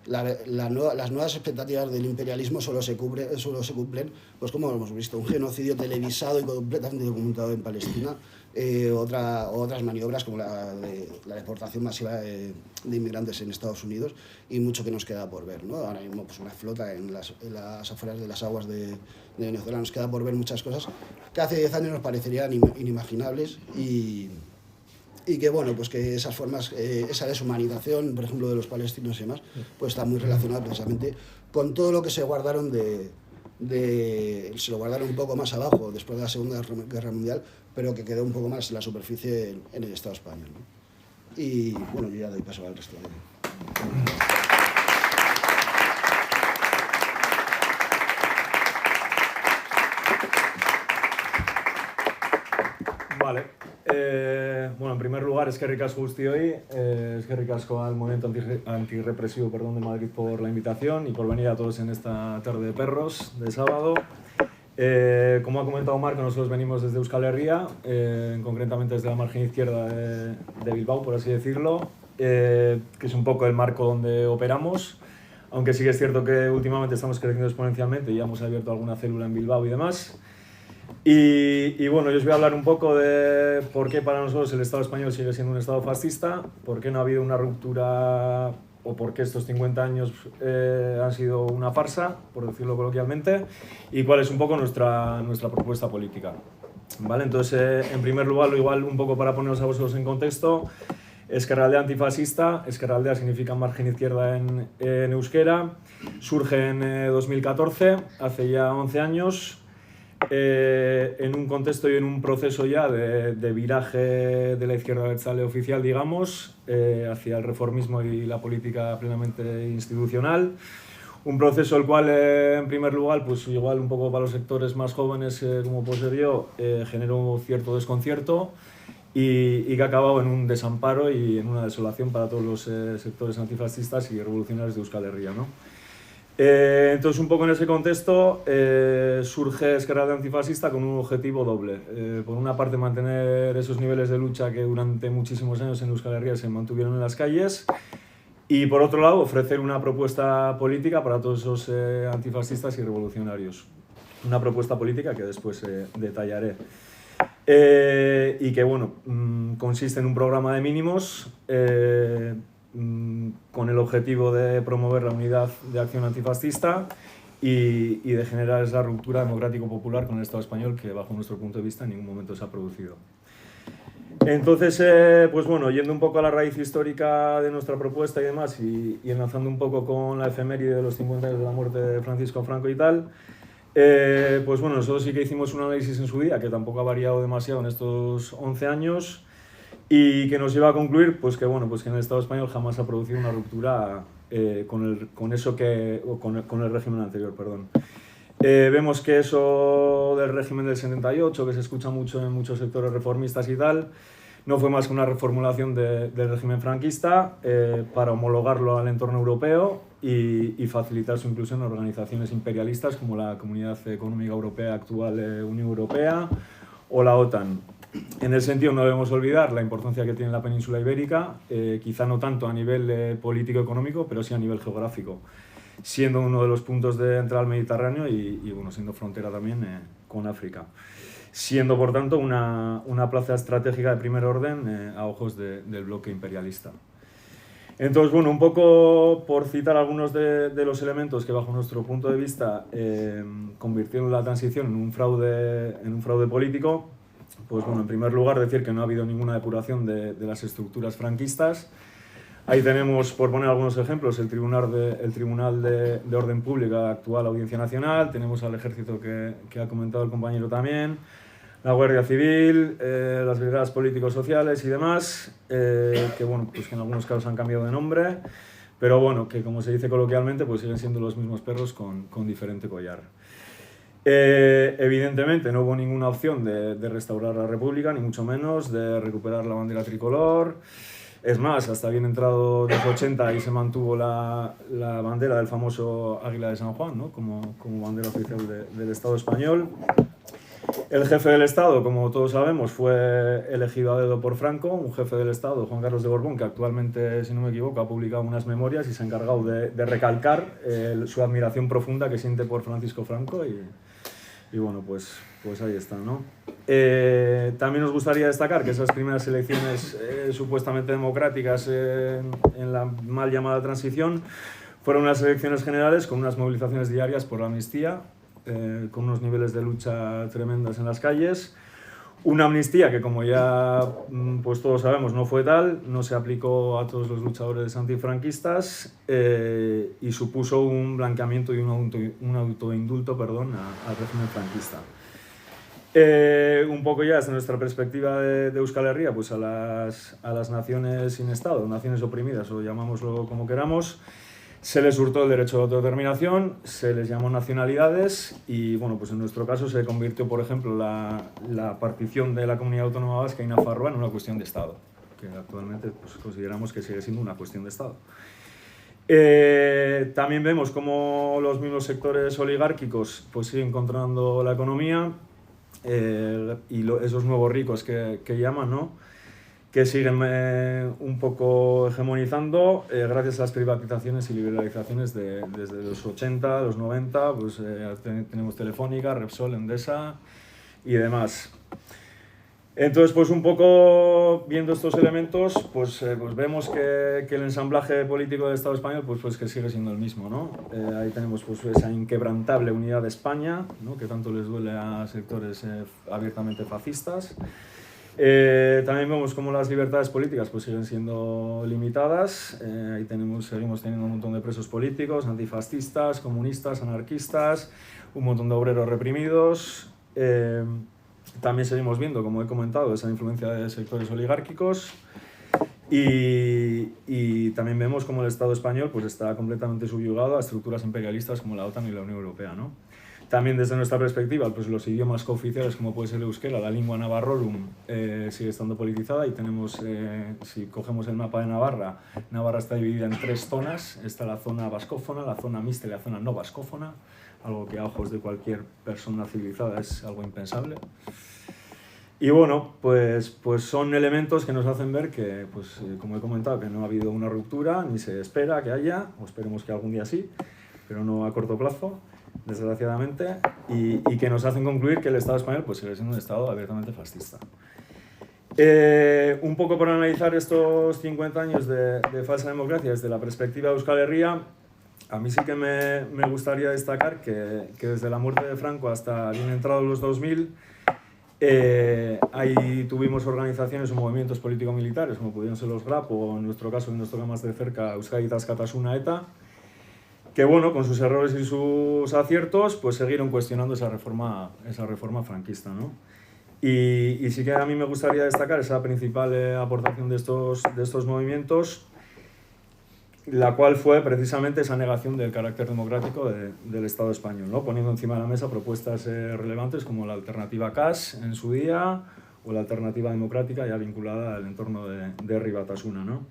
Las nuevas expectativas del imperialismo solo se cumplen, pues como hemos visto, un genocidio televisado y completamente documentado en Palestina, otras maniobras como la deportación masiva de inmigrantes en Estados Unidos y mucho que nos queda por ver, ¿no? Ahora mismo pues una flota en las afueras de las aguas de Venezuela, nos queda por ver muchas cosas que hace 10 años nos parecerían inimaginables y que bueno, pues que esas formas, esa deshumanización, por ejemplo, de los palestinos y demás, pues está muy relacionada precisamente con todo lo que se guardaron se lo guardaron un poco más abajo después de la Segunda Guerra Mundial, pero que quedó un poco más en la superficie en el Estado español, ¿no? Y bueno, yo ya doy paso al resto de... Vale. Bueno, en primer lugar, eskerrik asko guztioi, eskerrik asko al Movimiento Antirrepresivo de Madrid por la invitación y por venir a todos en esta tarde de perros de sábado. Como ha comentado Marco, nosotros venimos desde Euskal Herria, concretamente desde la margen izquierda de Bilbao, por así decirlo, que es un poco el marco donde operamos, aunque sí que es cierto que últimamente estamos creciendo exponencialmente y ya hemos abierto alguna célula en Bilbao y demás. Y bueno, yo os voy a hablar un poco de por qué para nosotros el Estado español sigue siendo un Estado fascista, por qué no ha habido una ruptura o por qué estos 50 años han sido una farsa, por decirlo coloquialmente, y cuál es un poco nuestra propuesta política. ¿Vale? Entonces, en primer lugar, igual un poco para poneros a vosotros en contexto, Ezkerraldea antifascista, Ezkerraldea significa margen izquierda en euskera, surge en 2014, hace ya 11 años. en un contexto y en un proceso ya de viraje de la izquierda abertzale oficial, digamos, hacia el reformismo y la política plenamente institucional. Un proceso el cual, en primer lugar, pues igual un poco para los sectores más jóvenes, como pues se dio, generó cierto desconcierto y que ha acabado en un desamparo y en una desolación para todos los sectores antifascistas y revolucionarios de Euskal Herria, ¿no? Entonces, un poco en ese contexto, surge Esquerra Antifascista con un objetivo doble. Por una parte, mantener esos niveles de lucha que durante muchísimos años en Euskal Herria se mantuvieron en las calles, y por otro lado, ofrecer una propuesta política para todos esos antifascistas y revolucionarios. Una propuesta política que después detallaré. Y que, bueno, consiste en un programa de mínimos con el objetivo de promover la unidad de acción antifascista y de generar esa ruptura democrático-popular con el Estado español que, bajo nuestro punto de vista, en ningún momento se ha producido. Entonces, pues bueno, yendo un poco a la raíz histórica de nuestra propuesta y demás, y enlazando un poco con la efeméride de los 50 años de la muerte de Francisco Franco y tal, pues bueno, nosotros sí que hicimos un análisis en su día, que tampoco ha variado demasiado en estos 11 años, y que nos lleva a concluir pues que, bueno, pues que en el Estado español jamás ha producido una ruptura con el régimen anterior, perdón. Vemos que eso del régimen del 78, que se escucha mucho en muchos sectores reformistas y tal, no fue más que una reformulación del régimen franquista para homologarlo al entorno europeo y facilitar su inclusión en organizaciones imperialistas como la Comunidad Económica Europea actual, Unión Europea, o la OTAN. En ese sentido, no debemos olvidar la importancia que tiene la península ibérica, quizá no tanto a nivel político-económico, pero sí a nivel geográfico, siendo uno de los puntos de entrada al Mediterráneo y bueno, siendo frontera también con África, siendo por tanto una plaza estratégica de primer orden a ojos del bloque imperialista. Entonces, bueno, un poco por citar algunos de los elementos que, bajo nuestro punto de vista, convirtieron la transición en un fraude político, pues bueno, en primer lugar decir que no ha habido ninguna depuración de las estructuras franquistas. Ahí tenemos, por poner algunos ejemplos, el Tribunal de Orden Pública, actual Audiencia Nacional, tenemos al Ejército que ha comentado el compañero también, la Guardia Civil, las brigadas políticos sociales y demás, que bueno, pues que en algunos casos han cambiado de nombre, pero bueno, que como se dice coloquialmente, pues siguen siendo los mismos perros con diferente collar. Evidentemente no hubo ninguna opción de restaurar la República, ni mucho menos de recuperar la bandera tricolor. Es más, hasta bien entrado los 80 y se mantuvo la bandera del famoso Águila de San Juan, ¿no? como bandera oficial del Estado español. El jefe del Estado, como todos sabemos, fue elegido a dedo por Franco, un jefe del Estado, Juan Carlos de Borbón, que actualmente, si no me equivoco, ha publicado unas memorias y se ha encargado de recalcar su admiración profunda que siente por Francisco Franco y bueno, pues ahí está, ¿no? También nos gustaría destacar que esas primeras elecciones supuestamente democráticas en la mal llamada transición fueron unas elecciones generales con unas movilizaciones diarias por la amnistía, con unos niveles de lucha tremendos en las calles. Una amnistía que, como ya pues todos sabemos, no fue tal, no se aplicó a todos los luchadores antifranquistas y supuso un blanqueamiento y un autoindulto al régimen franquista. Un poco ya desde nuestra perspectiva de Euskal Herria, pues a las naciones sin Estado, naciones oprimidas o llamámoslo como queramos, se les hurtó el derecho de autodeterminación, se les llamó nacionalidades y, bueno, pues en nuestro caso se convirtió, por ejemplo, la partición de la Comunidad Autónoma Vasca y Nafarroa en una cuestión de Estado, que actualmente pues, consideramos que sigue siendo una cuestión de Estado. También vemos cómo los mismos sectores oligárquicos pues, siguen controlando la economía y esos nuevos ricos que llaman, ¿no? Que siguen un poco hegemonizando gracias a las privatizaciones y liberalizaciones desde los 80, los 90, pues tenemos Telefónica, Repsol, Endesa y demás. Entonces, pues un poco viendo estos elementos, pues vemos que el ensamblaje político del Estado español pues que sigue siendo el mismo, ¿no? Ahí tenemos pues esa inquebrantable unidad de España, ¿no? Que tanto les duele a sectores abiertamente fascistas. También vemos cómo las libertades políticas pues, siguen siendo limitadas. Ahí seguimos teniendo un montón de presos políticos, antifascistas, comunistas, anarquistas, un montón de obreros reprimidos, también seguimos viendo, como he comentado, esa influencia de sectores oligárquicos y también vemos como el Estado español pues, está completamente subyugado a estructuras imperialistas como la OTAN y la Unión Europea, ¿no? También desde nuestra perspectiva, pues los idiomas cooficiales como puede ser el euskera, la lengua navarrorum sigue estando politizada y tenemos, si cogemos el mapa de Navarra, Navarra está dividida en 3 zonas, está la zona vascófona, la zona mixta y la zona no vascófona, algo que a ojos de cualquier persona civilizada es algo impensable. Y bueno, pues son elementos que nos hacen ver que, pues, como he comentado, que no ha habido una ruptura, ni se espera que haya, o esperemos que algún día sí, pero no a corto plazo, desgraciadamente, y que nos hacen concluir que el Estado español pues, sigue siendo un Estado abiertamente fascista. Un poco por analizar estos 50 años de falsa democracia desde la perspectiva de Euskal Herria, a mí sí que me gustaría destacar que desde la muerte de Franco hasta bien entrados los 2000, ahí tuvimos organizaciones o movimientos político-militares, como pudieron ser los GRAP, o en nuestro caso, que nos toca más de cerca, Euskadi Askatasuna ETA, que bueno, con sus errores y sus aciertos, pues siguieron cuestionando esa reforma franquista, ¿no? Y sí que a mí me gustaría destacar esa principal aportación de estos movimientos, la cual fue precisamente esa negación del carácter democrático del Estado español, ¿no? Poniendo encima de la mesa propuestas relevantes como la alternativa CAS en su día o la alternativa democrática ya vinculada al entorno de Herri Batasuna, ¿no?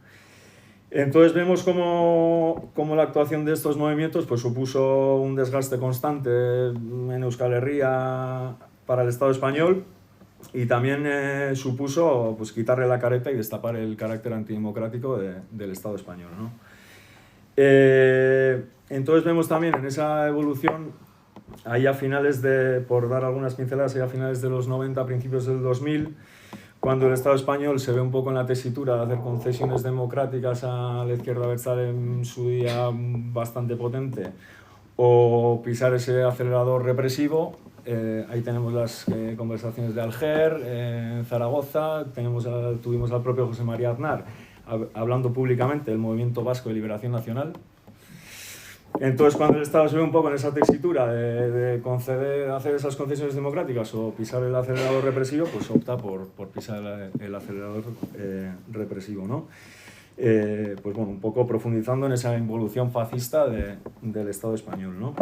Entonces vemos cómo la actuación de estos movimientos pues, supuso un desgaste constante en Euskal Herria para el Estado español y también supuso pues, quitarle la careta y destapar el carácter antidemocrático del Estado español, ¿no? Entonces vemos también en esa evolución, ahí a finales por dar algunas pinceladas, ahí a finales de los 90, principios del 2000, cuando el Estado español se ve un poco en la tesitura de hacer concesiones democráticas a la izquierda abertzale en su día bastante potente o pisar ese acelerador represivo, ahí tenemos las conversaciones de Alger, en Zaragoza, tuvimos al propio José María Aznar hablando públicamente del Movimiento Vasco de Liberación Nacional. Entonces, cuando el Estado se ve un poco en esa tesitura de hacer esas concesiones democráticas o pisar el acelerador represivo, pues opta por pisar el acelerador represivo, ¿no? Pues bueno, un poco profundizando en esa involución fascista del Estado español, ¿no?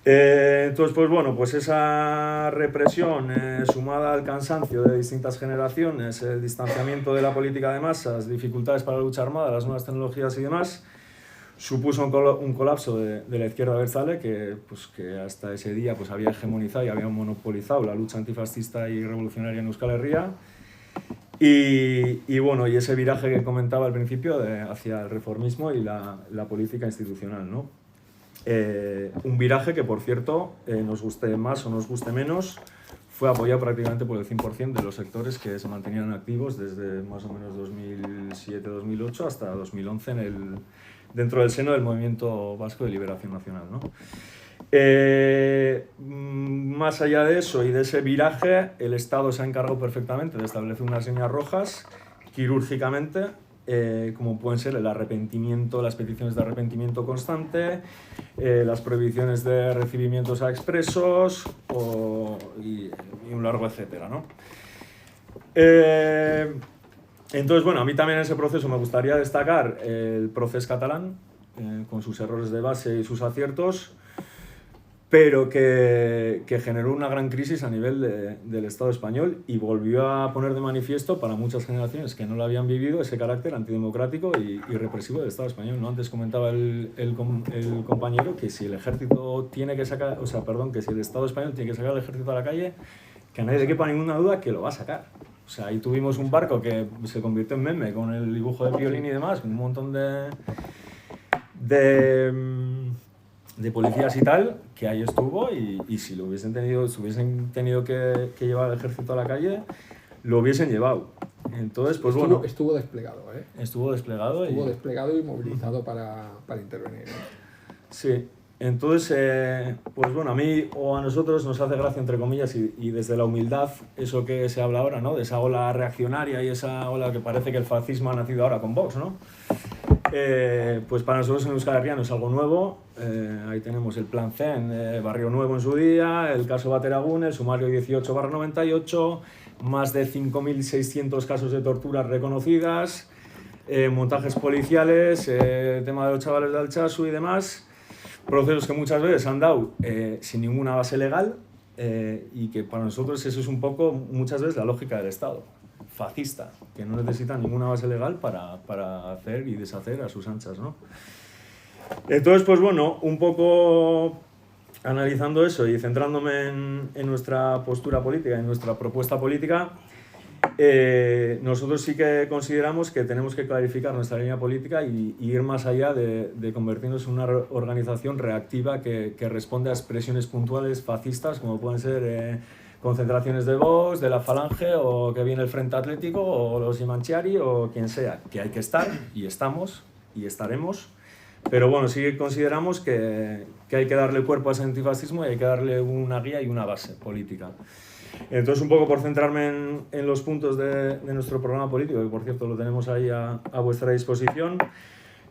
Entonces, pues bueno, pues esa represión sumada al cansancio de distintas generaciones, el distanciamiento de la política de masas, dificultades para la lucha armada, las nuevas tecnologías y demás, supuso un colapso de la izquierda abertzale que hasta ese día pues, había hegemonizado y había monopolizado la lucha antifascista y revolucionaria en Euskal Herria. Y bueno, y ese viraje que comentaba al principio hacia el reformismo y la política institucional, ¿no? Un viraje que, por cierto, nos guste más o nos guste menos, fue apoyado prácticamente por el 100% de los sectores que se mantenían activos desde más o menos 2007-2008 hasta 2011 dentro del seno del Movimiento Vasco de Liberación Nacional, ¿no? Más allá de eso y de ese viraje, el Estado se ha encargado perfectamente de establecer unas líneas rojas quirúrgicamente, como pueden ser el arrepentimiento, las peticiones de arrepentimiento constante, las prohibiciones de recibimientos a expresos y un largo etcétera, ¿no? Entonces, bueno, a mí también en ese proceso me gustaría destacar el proceso catalán, con sus errores de base y sus aciertos, pero que generó una gran crisis a nivel del Estado español y volvió a poner de manifiesto para muchas generaciones que no lo habían vivido ese carácter antidemocrático y represivo del Estado español, ¿no? Antes comentaba el compañero que si el ejército tiene que sacar, que si el Estado español tiene que sacar al ejército a la calle, que a nadie le quepa ninguna duda que lo va a sacar. O sea, ahí tuvimos un barco que se convirtió en meme con el dibujo de Piolín y demás, con un montón de policías y tal, que ahí estuvo y si hubiesen tenido que llevar al ejército a la calle, lo hubiesen llevado. Entonces, pues bueno... Estuvo desplegado, ¿eh? Estuvo desplegado y movilizado para intervenir, ¿eh? Sí. Entonces, pues bueno, a mí o a nosotros nos hace gracia, entre comillas, y desde la humildad, eso que se habla ahora, ¿no? De esa ola reaccionaria y esa ola que parece que el fascismo ha nacido ahora con Vox, ¿no? Pues para nosotros en Euskal Herria no es algo nuevo. Ahí tenemos el Plan CEN, Barrio Nuevo en su día, el caso Bateragune, el sumario 18/98, más de 5.600 casos de torturas reconocidas, montajes policiales, tema de los chavales de Altsasu y demás, procesos que muchas veces han dado sin ninguna base legal, y que para nosotros eso es un poco muchas veces la lógica del Estado fascista, que no necesita ninguna base legal para hacer y deshacer a sus anchas, ¿no? Entonces, pues bueno, un poco analizando eso y centrándome en nuestra postura política, en nuestra propuesta política, nosotros sí que consideramos que tenemos que clarificar nuestra línea política y ir más allá de convertirnos en una organización reactiva que responde a expresiones puntuales fascistas, como pueden ser concentraciones de Vox, de la Falange, o que viene el Frente Atlético, o los Imanchiari, o quien sea, que hay que estar, y estamos, y estaremos. Pero bueno, sí que consideramos que hay que darle cuerpo a ese antifascismo y hay que darle una guía y una base política. Entonces, un poco por centrarme en los puntos de nuestro programa político, que por cierto lo tenemos ahí a vuestra disposición.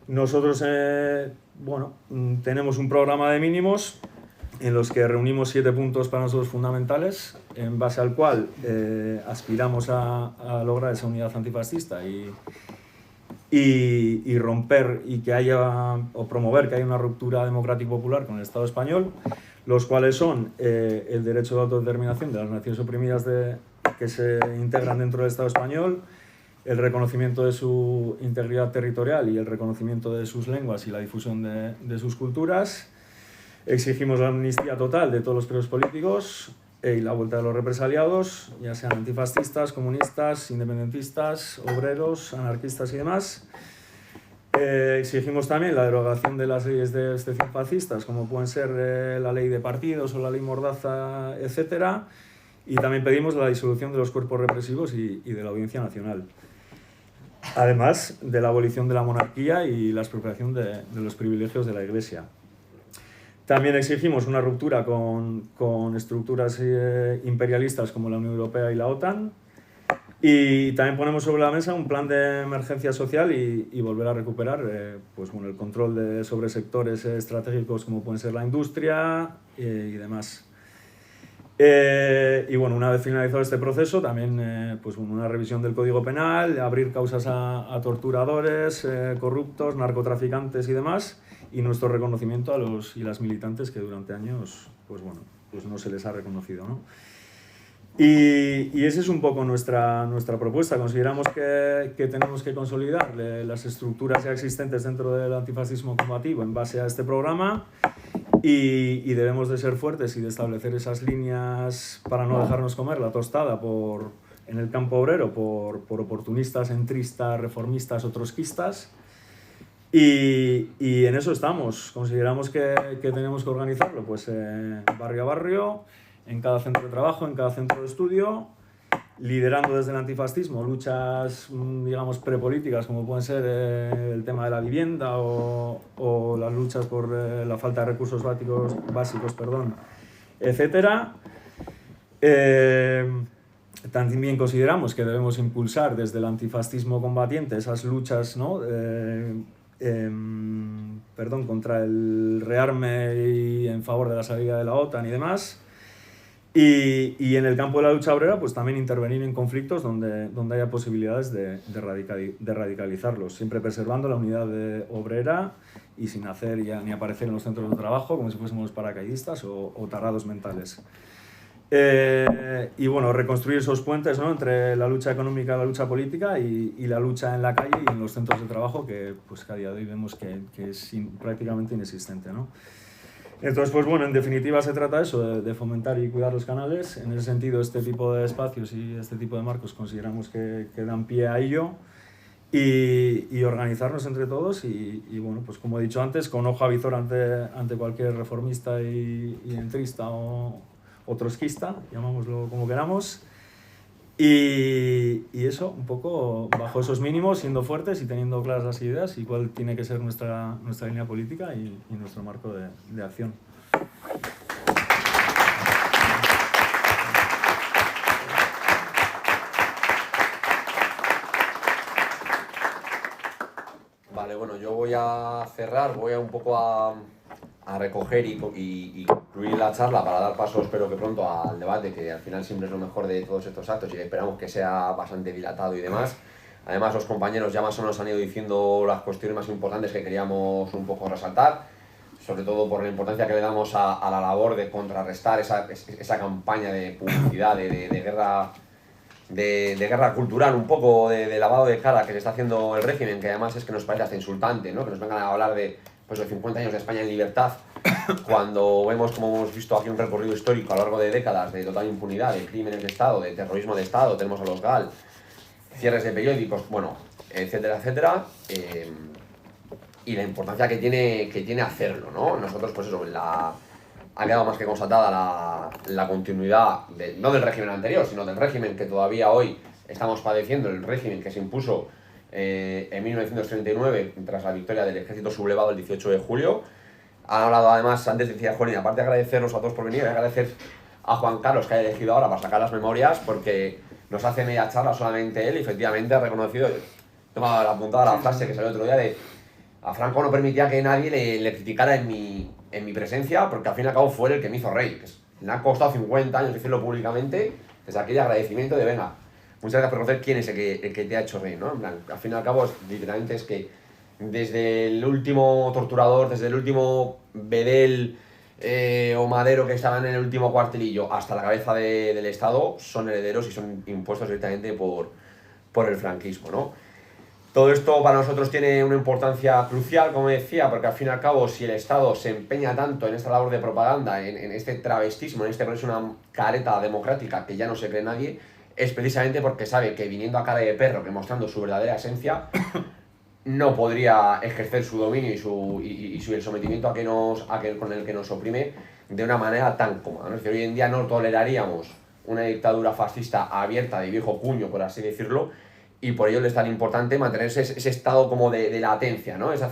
Nosotros, bueno, tenemos un programa de mínimos en los que reunimos 7 puntos para nosotros fundamentales, en base al cual aspiramos a lograr esa unidad antifascista y romper y que haya, o promover que haya una ruptura democrática y popular con el Estado español, los cuales son el derecho de autodeterminación de las naciones oprimidas que se integran dentro del Estado español, el reconocimiento de su integridad territorial y el reconocimiento de sus lenguas y la difusión de sus culturas. Exigimos la amnistía total de todos los presos políticos y la vuelta de los represaliados, ya sean antifascistas, comunistas, independentistas, obreros, anarquistas y demás. Exigimos también la derogación de las leyes de excepción fascistas, como pueden ser la ley de partidos o la ley Mordaza, etc. Y también pedimos la disolución de los cuerpos represivos y de la Audiencia Nacional. Además de la abolición de la monarquía y la expropiación de los privilegios de la Iglesia. También exigimos una ruptura con estructuras imperialistas como la Unión Europea y la OTAN. Y también ponemos sobre la mesa un plan de emergencia social y volver a recuperar pues, bueno, el control sobre sectores estratégicos como pueden ser la industria y demás. Y bueno, una vez finalizado este proceso, también pues, una revisión del Código Penal, abrir causas a torturadores, corruptos, narcotraficantes y demás, y nuestro reconocimiento a los y las militantes que durante años pues, bueno, pues no se les ha reconocido, ¿no? Y esa es un poco nuestra propuesta. Consideramos que tenemos que consolidar las estructuras ya existentes dentro del antifascismo combativo en base a este programa y debemos de ser fuertes y de establecer esas líneas para no dejarnos comer la tostada en el campo obrero por oportunistas, entristas, reformistas o trotskistas. Y en eso estamos. Consideramos que tenemos que organizarlo pues, barrio a barrio, en cada centro de trabajo, en cada centro de estudio, liderando desde el antifascismo luchas, digamos, prepolíticas, como pueden ser el tema de la vivienda o las luchas por la falta de recursos básicos, etc. También consideramos que debemos impulsar desde el antifascismo combatiente esas luchas, ¿no? Contra el rearme y en favor de la salida de la OTAN y demás. Y en el campo de la lucha obrera, pues también intervenir en conflictos donde haya posibilidades de radicalizarlos, siempre preservando la unidad obrera y sin hacer ni aparecer en los centros de trabajo como si fuésemos paracaidistas o tarrados mentales. Y bueno, reconstruir esos puentes, ¿no? Entre la lucha económica, la lucha política y la lucha en la calle y en los centros de trabajo, que pues a día de hoy vemos que es prácticamente inexistente, ¿no? Entonces, pues bueno, en definitiva se trata eso, de fomentar y cuidar los canales. En ese sentido, este tipo de espacios y este tipo de marcos consideramos que dan pie a ello y organizarnos entre todos y bueno, pues como he dicho antes, con ojo avizor ante cualquier reformista y entrista o trotskista, llamámoslo como queramos. Y eso, un poco bajo esos mínimos, siendo fuertes y teniendo claras las ideas y cuál tiene que ser nuestra línea política y nuestro marco de acción. Vale, bueno, yo para cerrar voy a un poco a recoger y concluir la charla para dar paso, espero que pronto, al debate, que al final siempre es lo mejor de todos estos actos y esperamos que sea bastante dilatado y demás. Además, los compañeros ya más o menos han ido diciendo las cuestiones más importantes que queríamos un poco resaltar, sobre todo por la importancia que le damos a la labor de contrarrestar esa campaña de publicidad, de guerra, de guerra cultural, un poco de lavado de cara que se está haciendo el régimen, que además es que nos parece hasta insultante, ¿no? Que nos vengan a hablar de pues, los 50 años de España en libertad, cuando vemos, como hemos visto aquí, un recorrido histórico a lo largo de décadas de total impunidad, de crímenes de Estado, de terrorismo de Estado, tenemos a los GAL, cierres de periódicos, bueno, etcétera, etcétera, y la importancia que tiene hacerlo, ¿no? Nosotros, pues eso, ha quedado más que constatada la continuidad, no del régimen anterior, sino del régimen que todavía hoy estamos padeciendo, el régimen que se impuso en 1939 tras la victoria del ejército sublevado el 18 de julio. Han hablado además, antes decía Juan, y aparte de agradecernos a todos por venir, voy a agradecer a Juan Carlos que haya elegido ahora para sacar las memorias, porque nos hace media charla solamente él y efectivamente ha reconocido, toma la puntada la frase que salió el otro día de a Franco no permitía que nadie le criticara en mi presencia, porque al fin y al cabo fue él el que me hizo rey. Le ha costado 50 años decirlo públicamente, desde aquel agradecimiento de venga, muchas gracias por conocer quién es el que te ha hecho rey, ¿no? En plan, al fin y al cabo, literalmente es que desde el último torturador, desde el último bedel o madero que estaban en el último cuartelillo hasta la cabeza del Estado, son herederos y son impuestos directamente por el franquismo, ¿no? Todo esto para nosotros tiene una importancia crucial, como decía, porque al fin y al cabo, si el Estado se empeña tanto en esta labor de propaganda, en este travestismo, en este ponerse una careta democrática que ya no se cree nadie, es precisamente porque sabe que viniendo a cara de perro, que mostrando su verdadera esencia, no podría ejercer su dominio y el sometimiento con el que nos oprime de una manera tan cómoda, ¿no? Es decir, hoy en día no toleraríamos una dictadura fascista abierta de viejo cuño, por así decirlo, y por ello es tan importante mantenerse ese estado como de latencia, ¿no? Es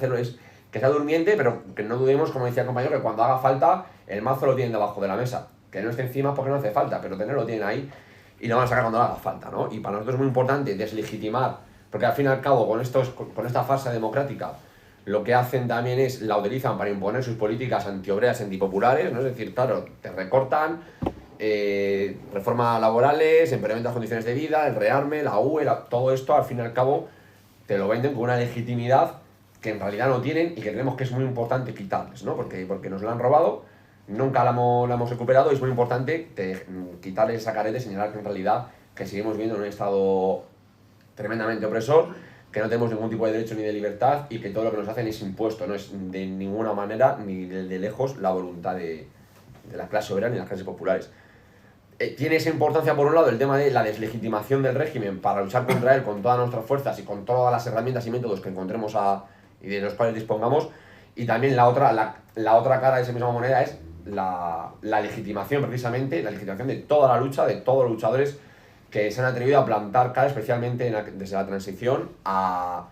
que sea durmiente, pero que no dudemos, como decía el compañero, que cuando haga falta, el mazo lo tienen debajo de la mesa. Que no esté encima porque no hace falta, pero tenerlo tienen ahí y lo van a sacar cuando haga falta, ¿no? Y para nosotros es muy importante deslegitimar, porque al fin y al cabo, con esta farsa democrática, lo que hacen también es, la utilizan para imponer sus políticas antiobreras, antipopulares, ¿no? Es decir, claro, te recortan, reformas laborales, empeoramiento de las condiciones de vida, el rearme, la UE, todo esto al fin y al cabo te lo venden con una legitimidad que en realidad no tienen y que creemos que es muy importante quitarles, ¿no? Porque nos lo han robado, nunca la hemos recuperado y es muy importante quitarles esa careta y señalar que en realidad que seguimos viviendo en un estado tremendamente opresor, que no tenemos ningún tipo de derecho ni de libertad y que todo lo que nos hacen es impuesto, no es de ninguna manera ni de lejos la voluntad de la clase obrera ni de las clases populares. Tiene esa importancia, por un lado, el tema de la deslegitimación del régimen para luchar contra él con todas nuestras fuerzas y con todas las herramientas y métodos que encontremos y de los cuales dispongamos, y también la otra cara de esa misma moneda es la legitimación, precisamente, la legitimación de toda la lucha, de todos los luchadores que se han atrevido a plantar cara, especialmente desde la transición, a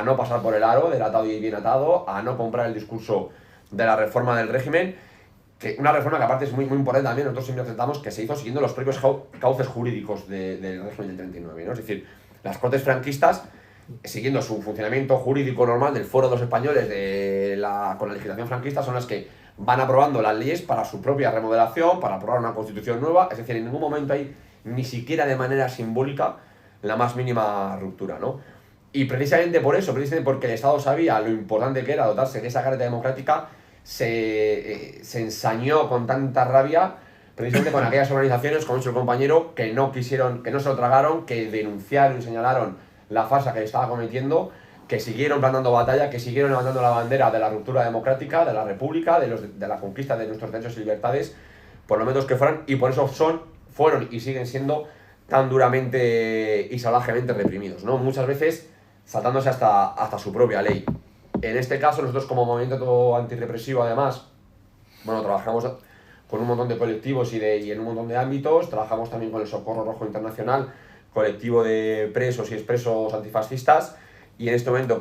no pasar por el aro del atado y bien atado, a no comprar el discurso de la reforma del régimen, que una reforma que aparte es muy, muy importante también, nosotros siempre aceptamos que se hizo siguiendo los propios cauces jurídicos del régimen del 39, ¿no? Es decir, las Cortes franquistas, siguiendo su funcionamiento jurídico normal del Foro de los Españoles con la legislación franquista, son las que van aprobando las leyes para su propia remodelación, para aprobar una constitución nueva, es decir, en ningún momento hay ni siquiera de manera simbólica la más mínima ruptura, ¿no? Y precisamente por eso, precisamente porque el Estado sabía lo importante que era dotarse de esa careta democrática, se ensañó con tanta rabia precisamente con aquellas organizaciones, como ha dicho el compañero, que no quisieron, que no se lo tragaron, que denunciaron y señalaron la farsa que estaba cometiendo, que siguieron plantando batalla, que siguieron levantando la bandera de la ruptura democrática, de la república, de la conquista de nuestros derechos y libertades, por lo menos que fueran, y por eso fueron y siguen siendo tan duramente y salvajemente reprimidos, ¿no? Muchas veces saltándose hasta su propia ley. En este caso, nosotros como movimiento antirrepresivo, además, bueno, trabajamos con un montón de colectivos y en un montón de ámbitos, trabajamos también con el Socorro Rojo Internacional, colectivo de presos y expresos antifascistas, y en este momento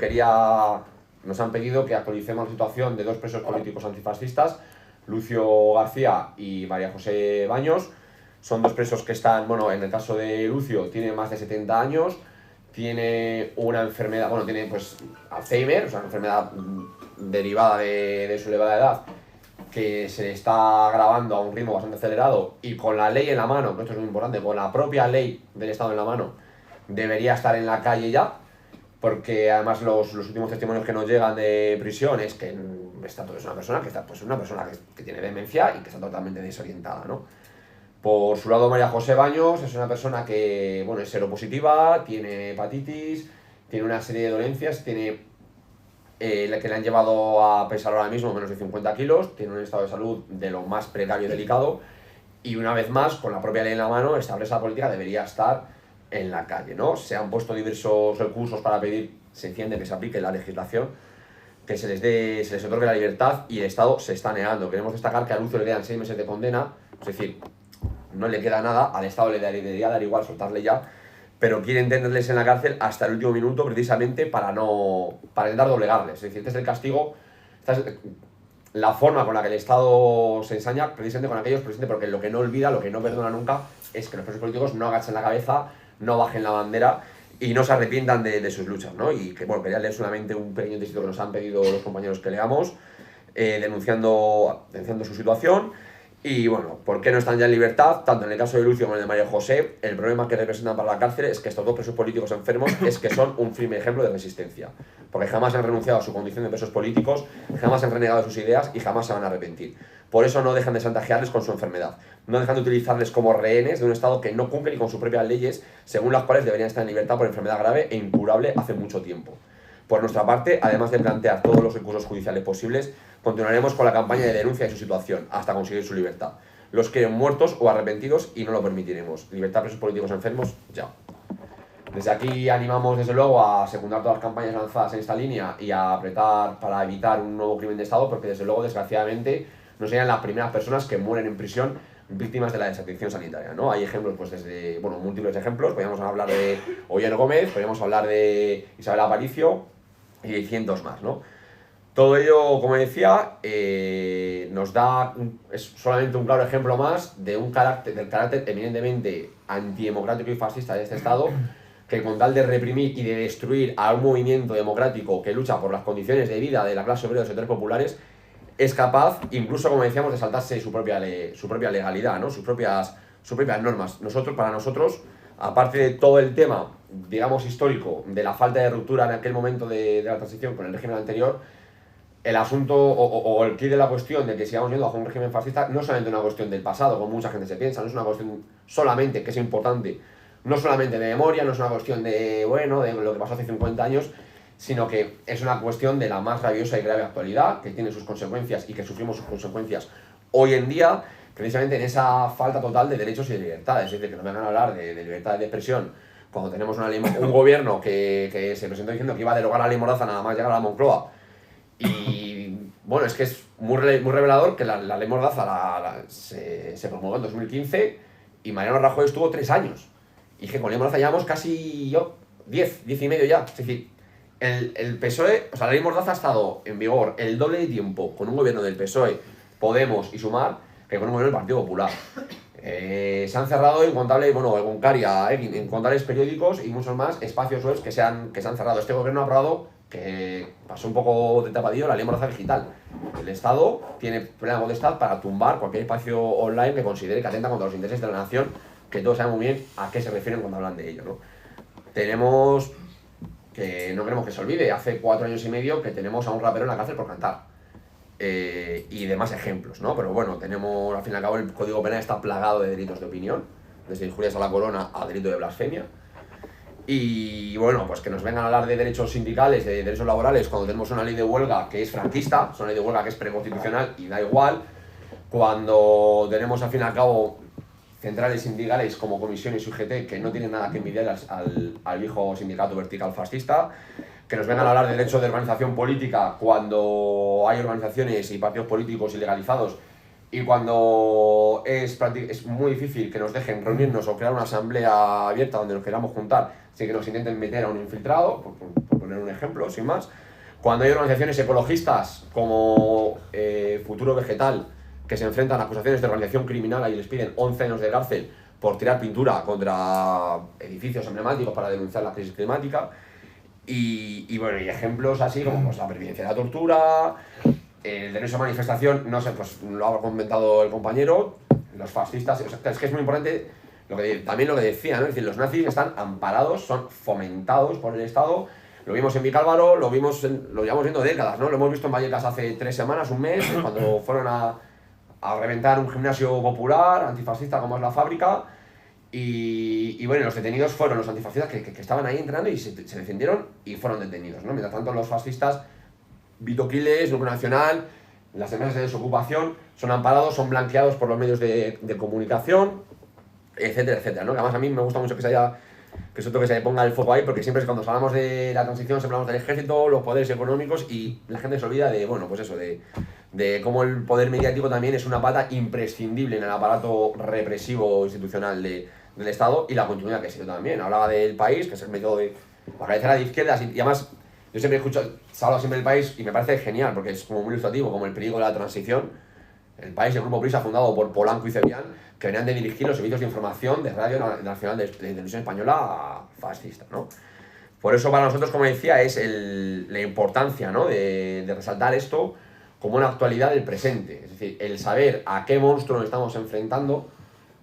nos han pedido que actualicemos la situación de dos presos políticos antifascistas, Lucio García y María José Baños. Son dos presos que están, bueno, en el caso de Lucio tiene más de 70 años, tiene una enfermedad, bueno, tiene pues Alzheimer, o sea, una enfermedad derivada de su elevada edad, que se le está agravando a un ritmo bastante acelerado, y con la ley en la mano, que esto es muy importante, con la propia ley del Estado en la mano, debería estar en la calle ya, porque además los últimos testimonios que nos llegan de prisión es que es una persona que tiene demencia y que está totalmente desorientada, ¿no? Por su lado, María José Baños es una persona que, bueno, es seropositiva, tiene hepatitis, tiene una serie de dolencias, tiene que le han llevado a pesar ahora mismo menos de 50 kilos, tiene un estado de salud de lo más precario y delicado, y una vez más, con la propia ley en la mano, esta presa política debería estar en la calle, ¿no? Se han puesto diversos recursos para pedir, se entiende, que se aplique la legislación, que se les otorgue la libertad, y el Estado se está negando. Queremos destacar que a Lucio le quedan 6 meses de condena, es decir, no le queda nada, al Estado le debería dar igual soltarle ya, pero quieren tenerles en la cárcel hasta el último minuto precisamente para intentar doblegarles. Es decir, este es el castigo, esta es la forma con la que el Estado se ensaña precisamente con aquellos, porque lo que no olvida, lo que no perdona nunca, es que los presos políticos no agachen la cabeza, no bajen la bandera y no se arrepientan de sus luchas, ¿no? Y que, bueno, quería leer solamente un pequeño texto que nos han pedido los compañeros que leamos, denunciando su situación. Y bueno, ¿por qué no están ya en libertad? Tanto en el caso de Lucio como en el de María José, el problema que representan para la cárcel es que estos dos presos políticos enfermos es que son un firme ejemplo de resistencia, porque jamás han renunciado a su condición de presos políticos, jamás han renegado de sus ideas y jamás se van a arrepentir. Por eso no dejan de chantajearles con su enfermedad, no dejan de utilizarles como rehenes de un Estado que no cumple ni con sus propias leyes, según las cuales deberían estar en libertad por enfermedad grave e incurable hace mucho tiempo. Por nuestra parte, además de plantear todos los recursos judiciales posibles, continuaremos con la campaña de denuncia de su situación hasta conseguir su libertad. Los quieren muertos o arrepentidos y no lo permitiremos. Libertad a presos políticos enfermos, ya. Desde aquí animamos desde luego a secundar todas las campañas lanzadas en esta línea y a apretar para evitar un nuevo crimen de Estado, porque desde luego, desgraciadamente, no serían las primeras personas que mueren en prisión víctimas de la desatención sanitaria, ¿no? Hay ejemplos, pues desde, bueno, múltiples ejemplos. Podríamos hablar de Ollero Gómez, podríamos hablar de Isabel Aparicio y cientos más, ¿no? Todo ello, como decía, nos da, es solamente un claro ejemplo más del carácter eminentemente antidemocrático y fascista de este Estado, que con tal de reprimir y de destruir a un movimiento democrático que lucha por las condiciones de vida de la clase obrera y de los sectores populares, es capaz, incluso, como decíamos, de saltarse su propia legalidad, ¿no? sus propias normas. Para nosotros, aparte de todo el tema, digamos, histórico, de la falta de ruptura en aquel momento de la transición con el régimen anterior, el asunto o el quid de la cuestión de que sigamos viendo bajo un régimen fascista no es solamente una cuestión del pasado, como mucha gente se piensa, no es una cuestión solamente, que es importante, no solamente de memoria, no es una cuestión de, bueno, de lo que pasó hace 50 años, sino que es una cuestión de la más rabiosa y grave actualidad, que tiene sus consecuencias y que sufrimos sus consecuencias hoy en día, precisamente en esa falta total de derechos y de libertades. Es decir, que no me van a hablar de libertad de expresión cuando tenemos un gobierno que se presentó diciendo que iba a derogar la ley Mordaza nada más llegar a la Moncloa. Y bueno, es que es muy revelador que la ley Mordaza se promulgó en 2015 y Mariano Rajoy estuvo 3 años. Y que con ley Mordaza llevamos casi 10 y medio ya. Es decir, el PSOE, o sea, la ley Mordaza ha estado en vigor el doble de tiempo con un gobierno del PSOE, Podemos y Sumar que con un gobierno del Partido Popular. Se han cerrado incontables, bueno, incontables periódicos y muchos más espacios web que se han cerrado. Este gobierno ha aprobado, que pasó un poco de tapadillo, la ley Mordaza digital. El Estado tiene plena potestad para tumbar cualquier espacio online que considere que atenta contra los intereses de la nación, que todos saben muy bien a qué se refieren cuando hablan de ello, ¿no? Tenemos, que no queremos que se olvide, hace 4 años y medio que tenemos a un rapero en la cárcel por cantar. Y demás ejemplos, ¿no? Pero bueno, tenemos, al fin y al cabo, el Código Penal está plagado de delitos de opinión, desde injurias a la corona a delito de blasfemia. Y bueno, pues que nos vengan a hablar de derechos sindicales, de derechos laborales, cuando tenemos una ley de huelga que es franquista, es una ley de huelga que es preconstitucional y da igual, cuando tenemos, al fin y al cabo, centrales sindicales como Comisión y UGT que no tienen nada que envidiar al viejo sindicato vertical fascista, que nos vengan a hablar de derechos de organización política cuando hay organizaciones y partidos políticos ilegalizados y cuando es muy difícil que nos dejen reunirnos o crear una asamblea abierta donde nos queramos juntar sin que nos intenten meter a un infiltrado, por poner un ejemplo, sin más. Cuando hay organizaciones ecologistas como Futuro Vegetal que se enfrentan a acusaciones de organización criminal y les piden 11 años de cárcel por tirar pintura contra edificios emblemáticos para denunciar la crisis climática. Y bueno, y ejemplos así como pues, la pervivencia de la tortura, el derecho a manifestación, no sé, pues lo ha comentado el compañero, los fascistas, o sea, es que es muy importante también lo que decía, ¿no? Es decir, los nazis están amparados, son fomentados por el Estado. Lo vimos en Vicálvaro, lo llevamos viendo décadas, ¿no? Lo hemos visto en Vallecas hace 3 semanas, un mes, cuando fueron a reventar un gimnasio popular, antifascista como es la Fábrica. Y bueno, los detenidos fueron los antifascistas que estaban ahí entrenando y se defendieron y fueron detenidos, ¿no? Mientras tanto, los fascistas, Vito Quiles, Núcleo Nacional, las empresas de desocupación, son amparados, son blanqueados por los medios de comunicación, etcétera, etcétera, ¿no? Que además a mí me gusta mucho que se ponga el foco ahí, porque siempre cuando hablamos de la transición, siempre hablamos del ejército, los poderes económicos, y la gente se olvida de, bueno, pues eso, de cómo el poder mediático también es una pata imprescindible en el aparato represivo institucional del Estado, y la continuidad que ha sido también. Hablaba del País, que es el método de la cabecera de izquierdas, y además yo siempre se habla siempre del País y me parece genial, porque es como muy ilustrativo, como el peligro de la transición. El País, el Grupo Prisa, fundado por Polanco y Cebrián, que venían de dirigir los servicios de información de Radio Nacional de Televisión Española fascista, ¿no? Por eso para nosotros, como decía, es la importancia, ¿no? de resaltar esto como una actualidad del presente. Es decir, el saber a qué monstruo nos estamos enfrentando,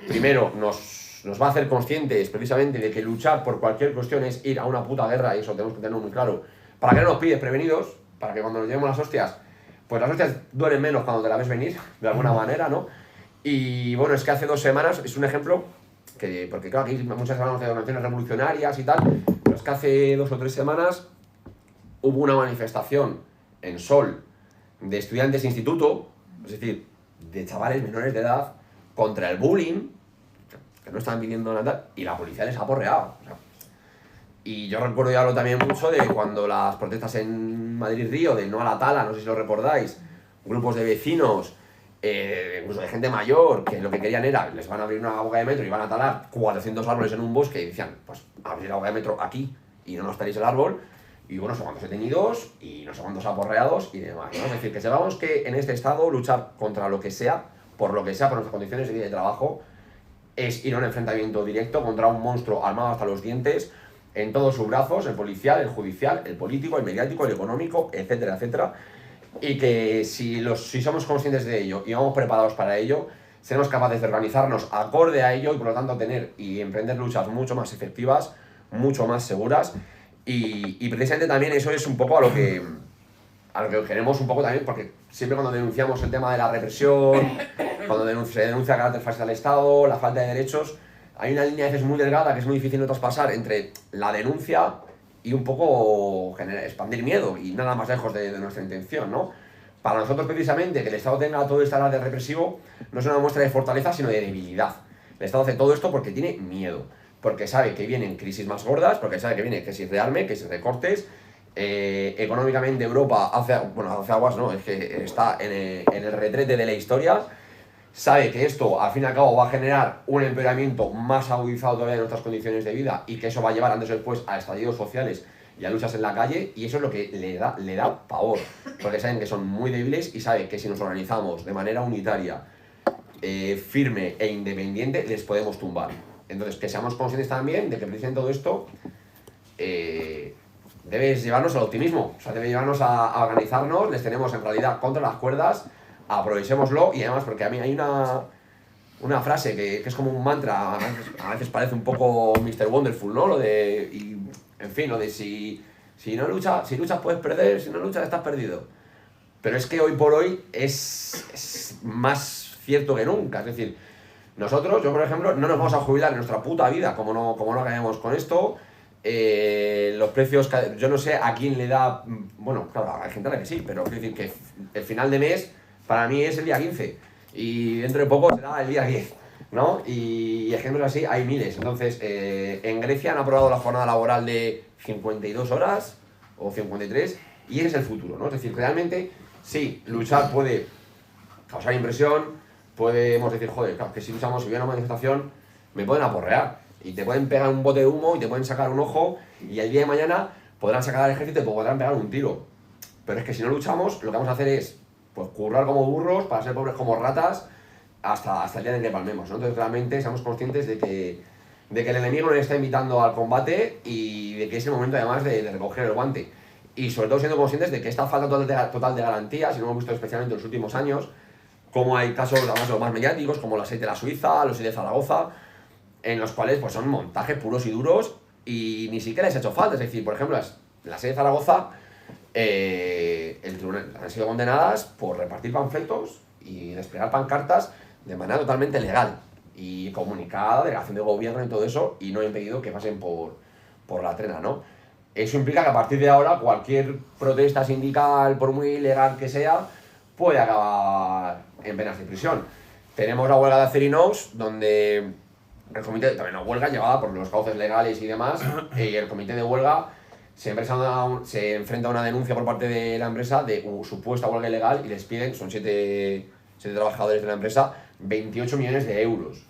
primero nos va a hacer conscientes precisamente de que luchar por cualquier cuestión es ir a una puta guerra, y eso tenemos que tenerlo muy claro, para que no nos pilles prevenidos, para que cuando nos llevemos las hostias, pues las hostias duelen menos cuando te la ves venir, de alguna manera, ¿no? Y bueno, es que hace 2 semanas, es un ejemplo, porque claro, aquí muchas hablamos de organizaciones revolucionarias y tal, pero es que hace 2 o 3 semanas hubo una manifestación en Sol de estudiantes de instituto, es decir, de chavales menores de edad, contra el bullying, que no estaban pidiendo nada, y la policía les ha porreado. O sea, y yo recuerdo y hablo también mucho de cuando las protestas en Madrid-Río, de no a la tala, no sé si lo recordáis, grupos de vecinos, incluso de gente mayor, que lo que querían era, les van a abrir una boca de metro y van a talar 400 árboles en un bosque, y decían, pues abrir la boca de metro aquí y no nos taléis el árbol, y bueno, no sé cuántos detenidos y no sé cuántos aporreados y demás, ¿no? Es decir, que sepamos que en este estado luchar contra lo que sea, por nuestras condiciones de vida y de trabajo, es ir a un enfrentamiento directo contra un monstruo armado hasta los dientes, en todos sus brazos, el policial, el judicial, el político, el mediático, el económico, etcétera, etcétera. Y que si somos conscientes de ello y vamos preparados para ello, seremos capaces de organizarnos acorde a ello y por lo tanto tener y emprender luchas mucho más efectivas, mucho más seguras. Y precisamente también eso es un poco a lo que queremos un poco también, porque siempre cuando denunciamos el tema de la represión, cuando se denuncia el carácter fascista del Estado, la falta de derechos, hay una línea a veces muy delgada que es muy difícil de traspasar entre la denuncia y un poco expandir miedo, y nada más lejos de nuestra intención, ¿no? Para nosotros precisamente que el Estado tenga todo este carácter represivo no es una muestra de fortaleza sino de debilidad. El Estado hace todo esto porque tiene miedo, porque sabe que vienen crisis más gordas, porque sabe que viene crisis de arme, crisis de cortes. Económicamente Europa hace aguas, no, es que está en el retrete de la historia. Sabe que esto al fin y al cabo va a generar un empeoramiento más agudizado todavía de nuestras condiciones de vida, y que eso va a llevar antes o después a estallidos sociales y a luchas en la calle, y eso es lo que le da pavor, porque saben que son muy débiles y saben que si nos organizamos de manera unitaria, firme e independiente, les podemos tumbar. Entonces, que seamos conscientes también de que precisamente todo esto debe llevarnos al optimismo, o sea, debe llevarnos a organizarnos. Les tenemos en realidad contra las cuerdas, aprovechémoslo. Y además, porque a mí hay una frase que es como un mantra, a veces parece un poco Mr. Wonderful, ¿no? Lo de si luchas puedes perder, si no luchas estás perdido. Pero es que hoy por hoy es más cierto que nunca. Es decir, yo por ejemplo, no nos vamos a jubilar en nuestra puta vida, como no acabemos con esto. Los precios, yo no sé a quién le da, bueno, claro, hay gente a la que sí, pero quiero decir que el final de mes para mí es el día 15 y dentro de poco será el día 10, ¿no? Y ejemplos así hay miles. Entonces, en Grecia han aprobado la jornada laboral de 52 horas o 53, y ese es el futuro, ¿no? Es decir, realmente, sí, luchar puede causar impresión, podemos decir, joder, claro, que si luchamos, si hubiera una manifestación, me pueden aporrear, y te pueden pegar un bote de humo, y te pueden sacar un ojo, y el día de mañana podrán sacar al ejército y te podrán pegar un tiro. Pero es que si no luchamos, lo que vamos a hacer es pues currar como burros, para ser pobres como ratas, hasta el día en que palmemos, ¿no? Entonces realmente seamos conscientes de que el enemigo nos está invitando al combate y de que es el momento además de recoger el guante. Y sobre todo siendo conscientes de que esta falta total de garantías, y lo hemos visto especialmente en los últimos años, como hay casos además los más mediáticos, como los 6 de la Suiza, los 6 de Zaragoza, en los cuales pues son montajes puros y duros y ni siquiera les ha hecho falta. Es decir, por ejemplo, la 6 de Zaragoza el tribunal han sido condenadas por repartir panfletos y desplegar pancartas de manera totalmente legal y comunicada, delegación de gobierno y todo eso, y no ha impedido que pasen por la trena, ¿no? Eso implica que a partir de ahora cualquier protesta sindical, por muy ilegal que sea, puede acabar en penas de prisión. Tenemos la huelga de acerinos, donde el comité, también una huelga llevada por los cauces legales y demás, y el comité de huelga se enfrenta a una denuncia por parte de la empresa de supuesta huelga ilegal y les piden, son 7 trabajadores de la empresa, 28 millones de euros.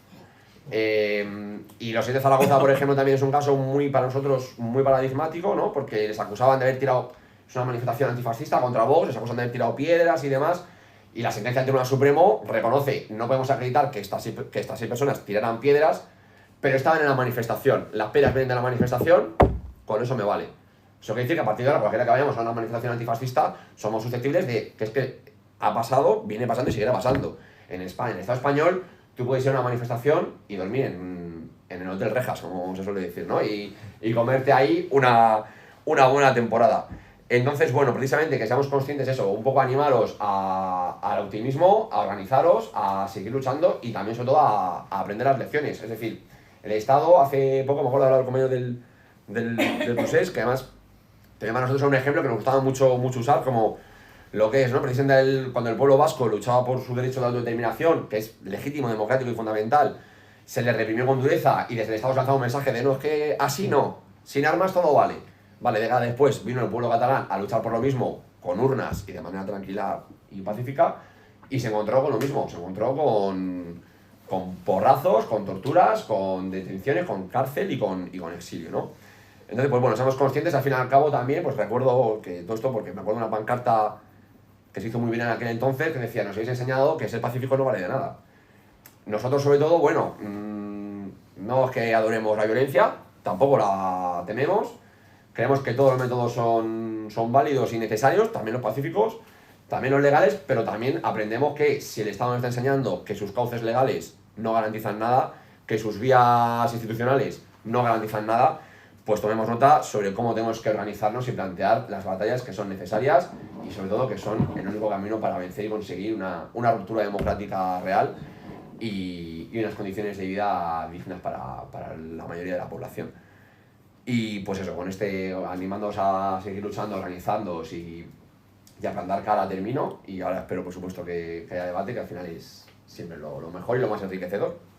Y los 7 de Zaragoza, por ejemplo, también es un caso para nosotros muy paradigmático, ¿no? Porque les acusaban de haber tirado, es una manifestación antifascista contra Vox, les acusan de haber tirado piedras y demás, y la sentencia del Tribunal Supremo reconoce, no podemos acreditar que estas 6 personas tiraran piedras, pero estaban en la manifestación, las piedras vienen de la manifestación, con eso me vale. Eso quiere decir que a partir de ahora, cualquiera que vayamos a una manifestación antifascista, somos susceptibles de que es que ha pasado, viene pasando y seguirá pasando. En España, en el Estado español, tú puedes ir a una manifestación y dormir en el Hotel Rejas, como se suele decir, ¿no? Y comerte ahí una buena temporada. Entonces, bueno, precisamente que seamos conscientes de eso, un poco animaros al optimismo, a organizaros, a seguir luchando y también, sobre todo, a aprender las lecciones. Es decir, el Estado, hace poco me acuerdo de hablar con medio del procés, que además tenemos nosotros un ejemplo que nos gustaba mucho usar como lo que es, ¿no? Precisamente cuando el pueblo vasco luchaba por su derecho de autodeterminación, que es legítimo, democrático y fundamental, se le reprimió con dureza y desde el Estado se lanzaba un mensaje de no, es que así no, sin armas todo vale. Vale, después vino el pueblo catalán a luchar por lo mismo con urnas y de manera tranquila y pacífica y se encontró con lo mismo, se encontró con porrazos, con torturas, con detenciones, con cárcel y con exilio, ¿no? Entonces, pues bueno, seamos conscientes, al fin y al cabo también, pues recuerdo que todo esto, porque me acuerdo de una pancarta que se hizo muy bien en aquel entonces, que decía, nos habéis enseñado que ser pacífico no vale de nada. Nosotros, sobre todo, bueno, no es que adoremos la violencia, tampoco la tememos, creemos que todos los métodos son válidos y necesarios, también los pacíficos, también los legales, pero también aprendemos que si el Estado nos está enseñando que sus cauces legales no garantizan nada, que sus vías institucionales no garantizan nada, pues tomemos nota sobre cómo tenemos que organizarnos y plantear las batallas que son necesarias y sobre todo que son el único camino para vencer y conseguir una ruptura democrática real y unas condiciones de vida dignas para la mayoría de la población. Y pues eso, animándoos a seguir luchando, organizándoos y a plantar cara termino y ahora espero por supuesto que haya debate, que al final es siempre lo mejor y lo más enriquecedor.